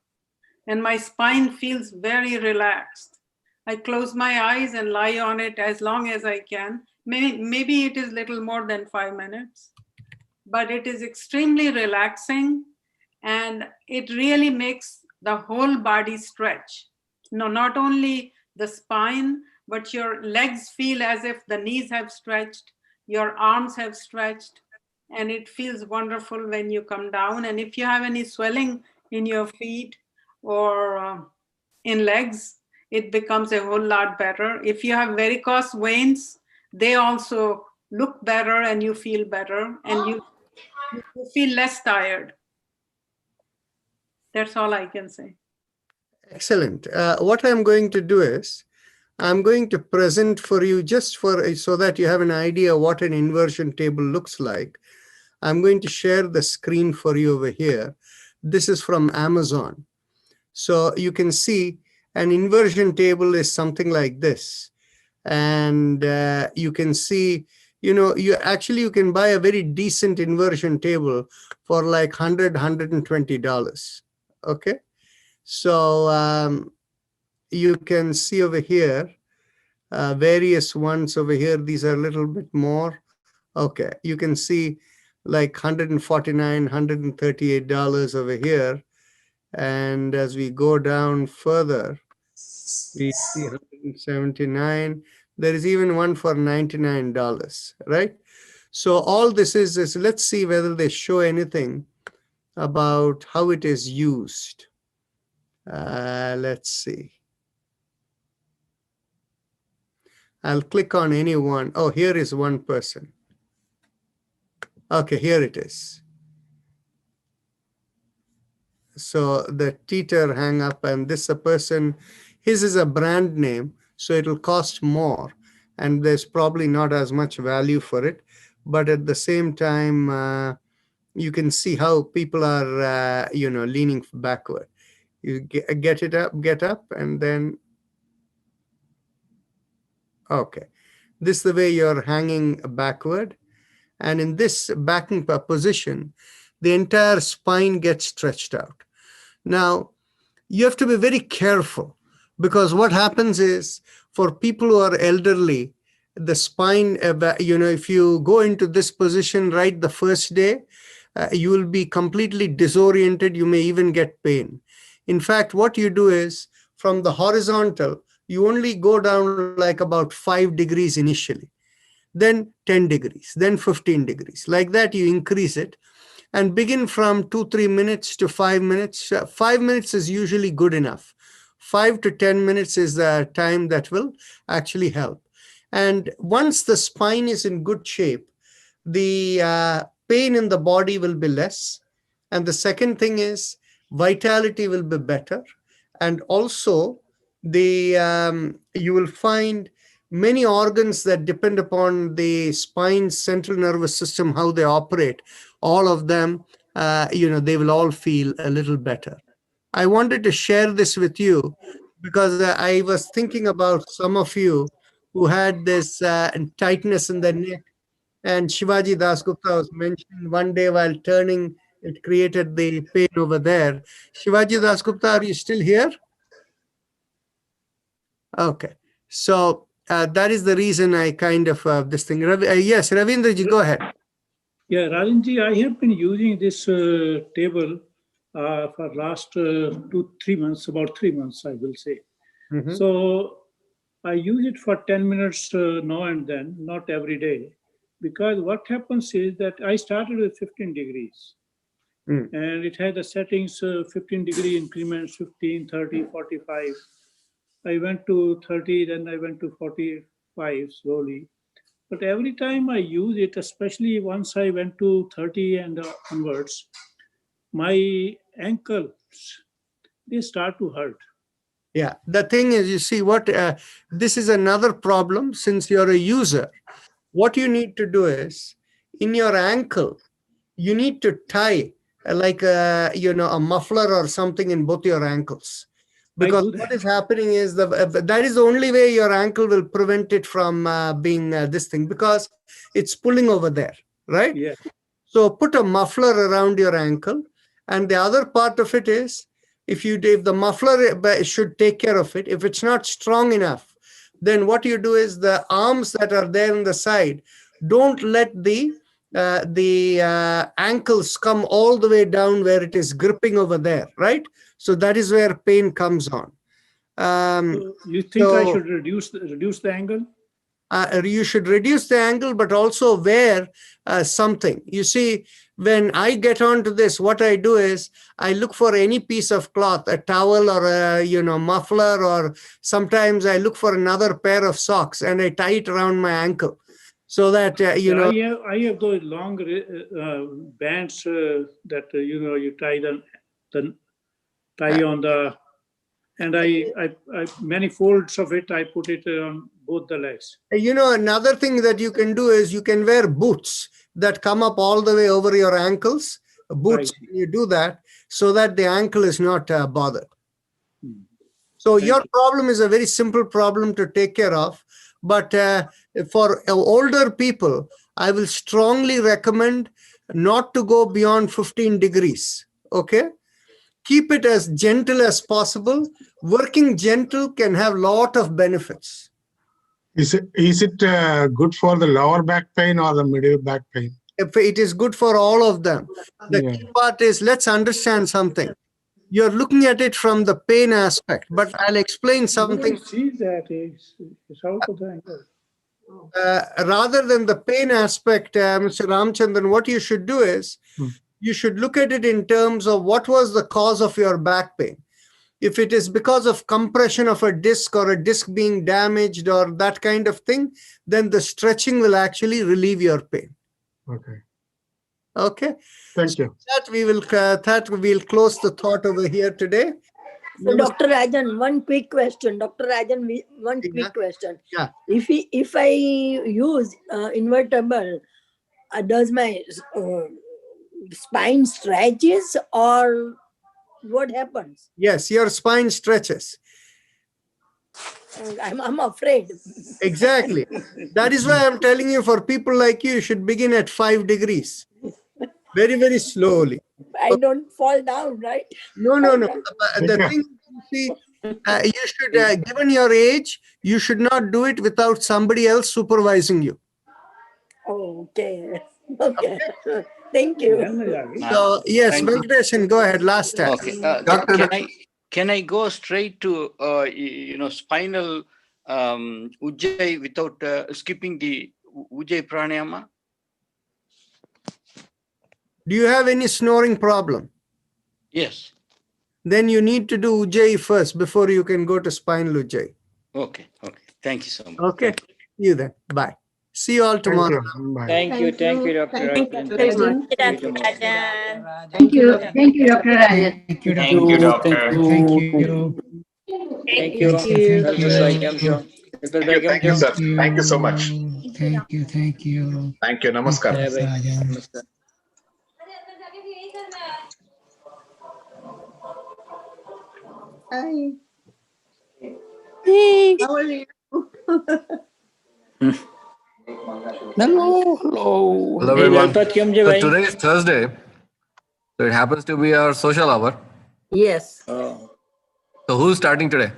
and my spine feels very relaxed. I close my eyes and lie on it as long as I can. Maybe it is little more than 5 minutes, but it is extremely relaxing, and it really makes the whole body stretch. No, not only the spine, but your legs feel as if the knees have stretched, your arms have stretched, and it feels wonderful when you come down. And if you have any swelling in your feet or in legs, it becomes a whole lot better. If you have varicose veins, they also look better and you feel better, and you feel less tired. That's all I can say. Excellent. What I'm going to do is, I'm going to present for you just so that you have an idea what an inversion table looks like. I'm going to share the screen for you over here. This is from Amazon. So you can see an inversion table is something like this. And you can see, you can buy a very decent inversion table for like $100, $120. Okay. So you can see over here, various ones over here. These are a little bit more. Okay. You can see like $149, $138 over here. And as we go down further, we see 179. There is even one for $99, right? So all this is let's see whether they show anything about how it is used. Let's see. I'll click on any one. Oh, here is one person. Okay, here it is. So the teeter hang up, and this a person, his is a brand name, so it'll cost more, and there's probably not as much value for it. But at the same time, you can see how people are, leaning backward. You get up, and then, okay. This is the way you're hanging backward. And in this backing position, the entire spine gets stretched out. Now, you have to be very careful, because what happens is, for people who are elderly, the spine, if you go into this position right the first day, you will be completely disoriented. You may even get pain. In fact, what you do is from the horizontal, you only go down like about 5 degrees initially, then 10 degrees, then 15 degrees. Like that, you increase it and begin from 2-3 minutes to 5 minutes. 5 minutes is usually good enough. 5 to 10 minutes is the time that will actually help. And once the spine is in good shape, the pain in the body will be less. And the second thing is vitality will be better. And also you will find many organs that depend upon the spine's central nervous system, how they operate, all of them, they will all feel a little better. I wanted to share this with you because I was thinking about some of you who had this tightness in the neck. And Shivaji Dasgupta was mentioned one day while turning, it created the pain over there. Shivaji Dasgupta, are you still here? Okay. So that is the reason I kind of this thing. Yes, Ravindraji, go ahead. Yeah, Rajanji, I have been using this table for last 2-3 months, about 3 months, I will say. Mhm. So I use it for 10 minutes now and then, not every day. Because what happens is that I started with 15 degrees. Mm. And it had the settings 15 degree increments, 15, 30, 45. I went to 30, then I went to 45 slowly. But every time I use it, especially once I went to 30 and onwards, my ankles, they start to hurt. Yeah, the thing is, you see what, this is another problem since you're a user. What you need to do is, in your ankle, you need to tie like a muffler or something in both your ankles. Because do that. what is happening is that is the only way your ankle will prevent it from being this thing, because it's pulling over there, right? Yeah. So put a muffler around your ankle. And the other part of it is, if the muffler should take care of it, if it's not strong enough, then what you do is the arms that are there on the side, don't let the ankles come all the way down where it is gripping over there, right? So that is where pain comes on. So you think I should reduce the angle? You should reduce the angle, but also wear something. You see, when I get onto this, what I do is I look for any piece of cloth, a towel or a muffler, or sometimes I look for another pair of socks and I tie it around my ankle, so that I have those long bands that you tie on the, and I many folds of it. I put it on both the legs. Another thing that you can do is you can wear boots that come up all the way over your ankles. Boots, you do that so that the ankle is not bothered. So your problem is a very simple problem to take care of. But for older people, I will strongly recommend not to go beyond 15 degrees. Okay? Keep it as gentle as possible. Working gentle can have a lot of benefits. Is it good for the lower back pain or the middle back pain? It is good for all of them. The key part is, let's understand something. You're looking at it from the pain aspect, but I'll explain something. See that it's out of the ankle. Rather than the pain aspect, Mr. Ramchandran, what you should do is, you should look at it in terms of what was the cause of your back pain. If it is because of compression of a disc or a disc being damaged or that kind of thing, then the stretching will actually relieve your pain. Okay. Okay. Thank you. That we will close the thought over here today. So Dr. Rajan, one quick question. Dr. Rajan, one quick question. Yeah. If I use invertible, does my spine stretches or what happens? Yes, your spine stretches. I'm afraid. Exactly. That is why I'm telling you, for people like you should begin at 5 degrees. Very, very slowly. I don't fall down, right? No. The thing, you see, you should, given your age, you should not do it without somebody else supervising you. Okay. Thank you. So, yes, Venkatesan, go ahead. Last time. Okay. Doctor, can I go straight to, spinal Ujjayi without skipping the Ujjayi pranayama? Do you have any snoring problem? Yes. Then you need to do Ujjayi first before you can go to spinal Ujjayi. Okay. Thank you so much. Okay. Thank you. See you then. Bye. See you all Thank tomorrow. you. Bye. Thank you, Dr. Thank you Rajan. very much. Thank you, Dr. Thank you, Dr. Rajan. Thank you, doctor. Thank you. Thank you. Dr. Saigam Jo. Dr. Begum Thank you, Jo. sir. Thank you so much. Thank you. Thank you. Bye Namaskar. bye. Namaskar. Hi. How are you? Hello. Hello, Hey, everyone. Lalpat Kyum Je So bhai? today is Thursday. So it happens to be our social hour. Yes. Oh. So who's starting today?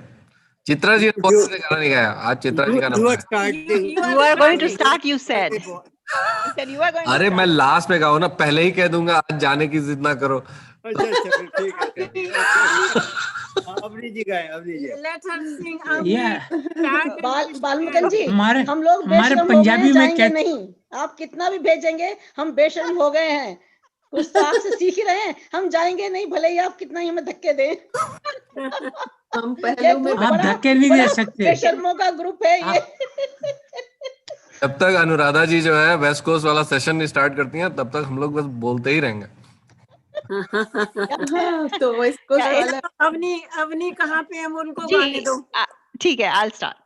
Chitra ji ने बहुत से गाना नहीं गाया आज चित्रा जी का You number are है starting. You are going to start, you said. You You said you are going to अरे मैं start. लास्ट पे गाऊं ना पहले ही कह दूंगा आज जाने की जिद ना करो अच्छा फिर ठीक है अवनी जी गाए अवनी जी Let her sing. बालमुकुंद जी हमारे हम लोग हमारे बेशर्म हो गए पंजाबी हैं, में जाएंगे क्या नहीं। आप कितना भी भेजेंगे हम बेशर्म हो गए हैं। कुछ तो आपसे सीख ही रहे हैं, हम जाएंगे नहीं भले ही आप कितना ही हमें धक्के दें। हम ये पहलू में ग्रुप आप बड़ा धक्के नहीं दे बड़ा सकते। बेशर्मों का ग्रुप है ये। जब तक अनुराधा जी जो है वेस्ट कोस्ट वाला सेशन नहीं स्टार्ट करती हैं तब तक हम लोग बस बोलते ही रहेंगे तो इसको Yeah, वाला अवनी कहाँ पे हम उनको जी गाने दो। ठीक है, I'll start.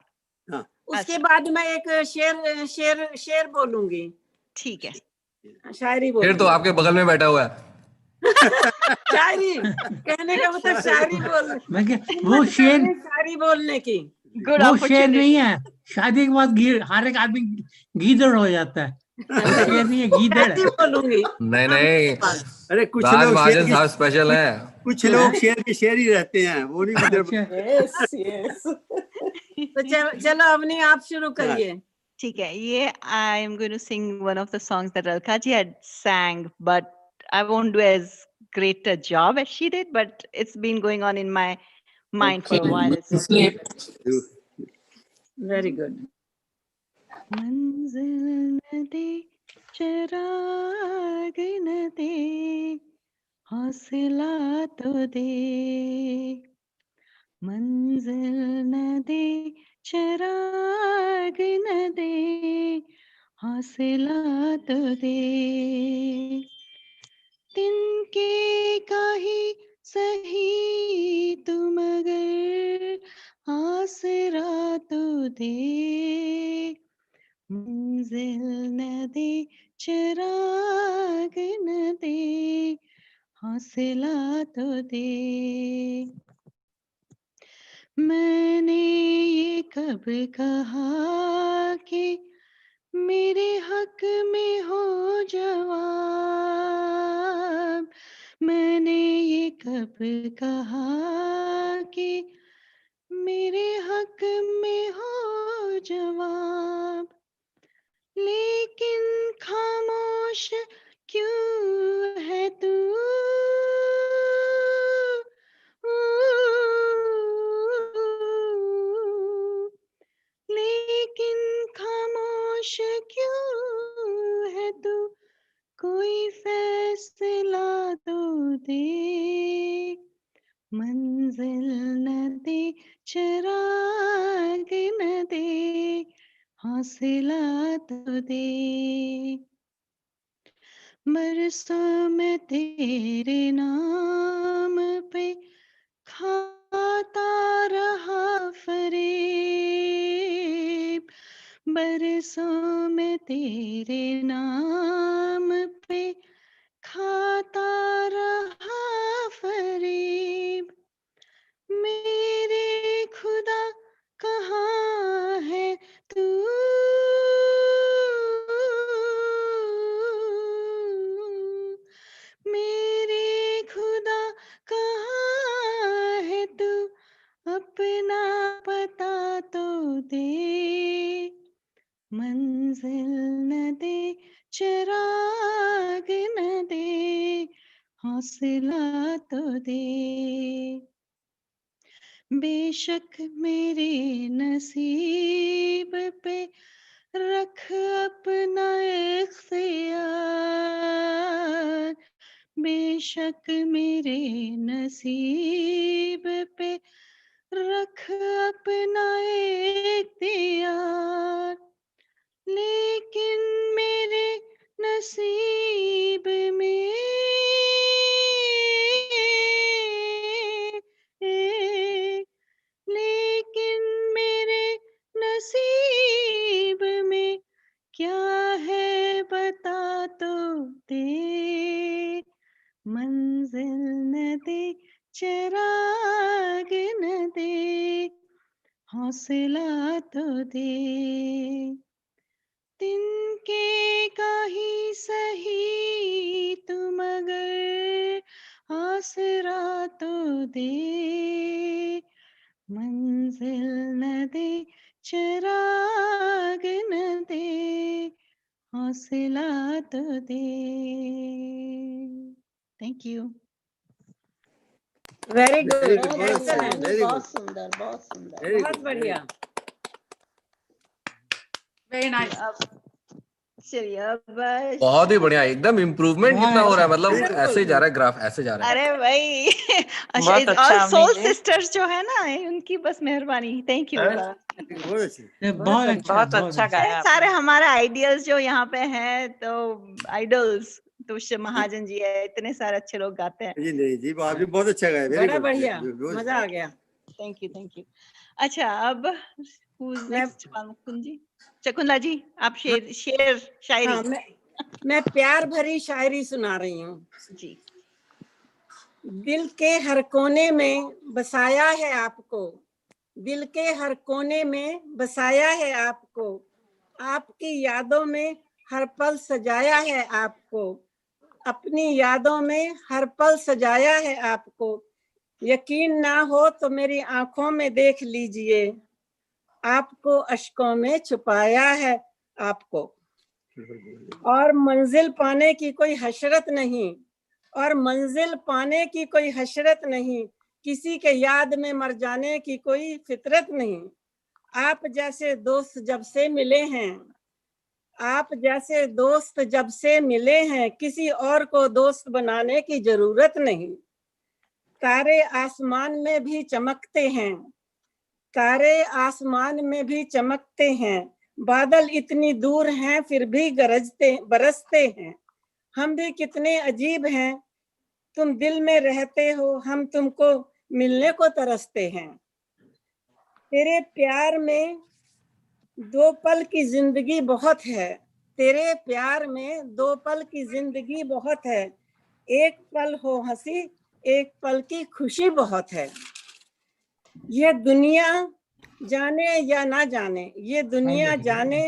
उसके बाद मैं एक शेर बोलूंगी। ठीक है। शायरी फिर बोलूंगी। तो आपके बगल में बैठा हुआ है शायरी कहने का मतलब शायरी बोल मैं क्या वो शेर शायरी बोलने की। Good वो शेर opportunity. नहीं है। शादी के बाद हर एक आदमी गीदड़ हो जाता है। वो शेर नहीं है, गीदड़ है। बोलूंगी। नहीं अरे कुछ राज लोग महाजन शेर साहब स्पेशल है कुछ लोग शेर के शेर ही रहते हैं वो नहीं अच्छा। यस तो चलो अवनी आप शुरू करिए। ठीक है, ये I am going to sing one of the songs that Alka ji had sang, but I won't do as great a job as she did, but it's been going on in my mind for a while. Very good. मंजिल न दे चिराग न दे हौसला तो दे मंजिल न दे चिराग न दे हौसला तो दे तिनके का ही सही तू मगर आसरा तो दे मंजिल न दे चिराग न दे हौसला तो दे मैंने ये कब कहा कि मेरे हक में हो जवाब मैंने ये कब कहा कि मेरे हक में हो जवाब लेकिन खामोश क्यों है तू लेकिन खामोश क्यों है तू कोई फैसला तो दे मंजिल न दे चिराग न दे हौसला तो दे बरसों में तेरे नाम पे खाता रहा फरेब बरसों में तेरे नाम पे खाता रहा फरेब मेरे खुदा कहाँ है तू मेरे खुदा कहाँ है तू अपना पता तो दे मंजिल न दे चिराग न दे हौसला तो दे बेशक मेरे नसीब पे रख अपना इख्तियार, बेशक मेरे नसीब पे रख अपना इख्तियार, लेकिन मेरे नसीब में लेकिन मेरे नसीब में क्या है बता तो दे, मंजिल न दे चिराग न दे, हौसला तो दे, तिनके का ही सही तुम अगर आसरा तो दे, मंजिल न दे चिराग न दे, हौसला तो दे। Thank you. Very good, Very good, बहुत बढ़िया, excellent, very बहुत good. सुंदर, बहुत सुंदर। Very बहुत good, बढ़िया। Very nice. चलिए अब बहुत ही बढ़िया, एकदम इम्प्रूवमेंट कितना हो रहा है, मतलब बिल्कुल। ऐसे जा रहा है ग्राफ, ऐसे जा रहा है। अरे भाई बहुत अच्छा, और सोल amazing. सिस्टर्स जो है ना, उनकी बस मेहरबानी। Thank you. बहुत अच्छी। बहुत अच्छा, बहुत अच्छा गाया सारे आपने। हमारे आइडियल्स जो यहाँ पे हैं, तो आइडल्स तो महाजन जी है, इतने सारे अच्छे लोग गाते हैं। जी नहीं जी, आपने बहुत अच्छा गाया। वेरी बड़ा गुड, बढ़िया, मजा आ गया। Thank you, thank you. अच्छा, अब who's मैं- next? कुंज जी, चकुंदा जी, आप शेर शायरी। हाँ, मैं प्यार भरी शायरी सुना रही हूँ। जी। दिल के हर कोने में बसाया है आपको, दिल के हर कोने में बसाया है आपको, आपकी यादों में हर पल सजाया है आपको, अपनी यादों में हर पल सजाया है आपको, यकीन ना हो तो मेरी आंखों में देख लीजिए, आपको अश्कों में छुपाया है आपको, और मंजिल पाने की कोई हसरत नहीं, और मंजिल पाने की कोई हसरत नहीं, किसी के याद में मर जाने की कोई फितरत नहीं, आप जैसे दोस्त जब से मिले हैं, आप जैसे दोस्त जब से मिले हैं, किसी और को दोस्त बनाने की जरूरत नहीं, तारे आसमान में भी चमकते हैं, तारे आसमान में भी चमकते हैं, बादल इतनी दूर हैं फिर भी गरजते बरसते हैं, हम भी कितने अजीब हैं, तुम दिल में रहते हो, हम तुमको मिलने को तरसते हैं, तेरे प्यार में 2 पल की जिंदगी बहुत है, तेरे प्यार में 2 पल की जिंदगी बहुत है, एक पल हो हंसी, एक पल की खुशी बहुत है, ये दुनिया जाने या ना जाने, ये दुनिया जाने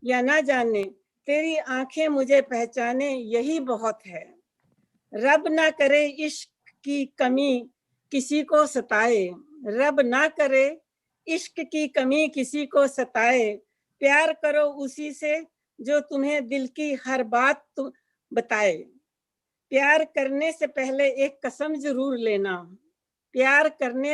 या ना जाने, तेरी आंखें मुझे पहचाने यही बहुत है, रब ना करे इश्क की कमी किसी को सताए, रब ना करे इश्क की कमी किसी को सताए, प्यार करो उसी से जो तुम्हें दिल की हर बात बताए, प्यार करने से पहले एक कसम जरूर लेना, प्यार करने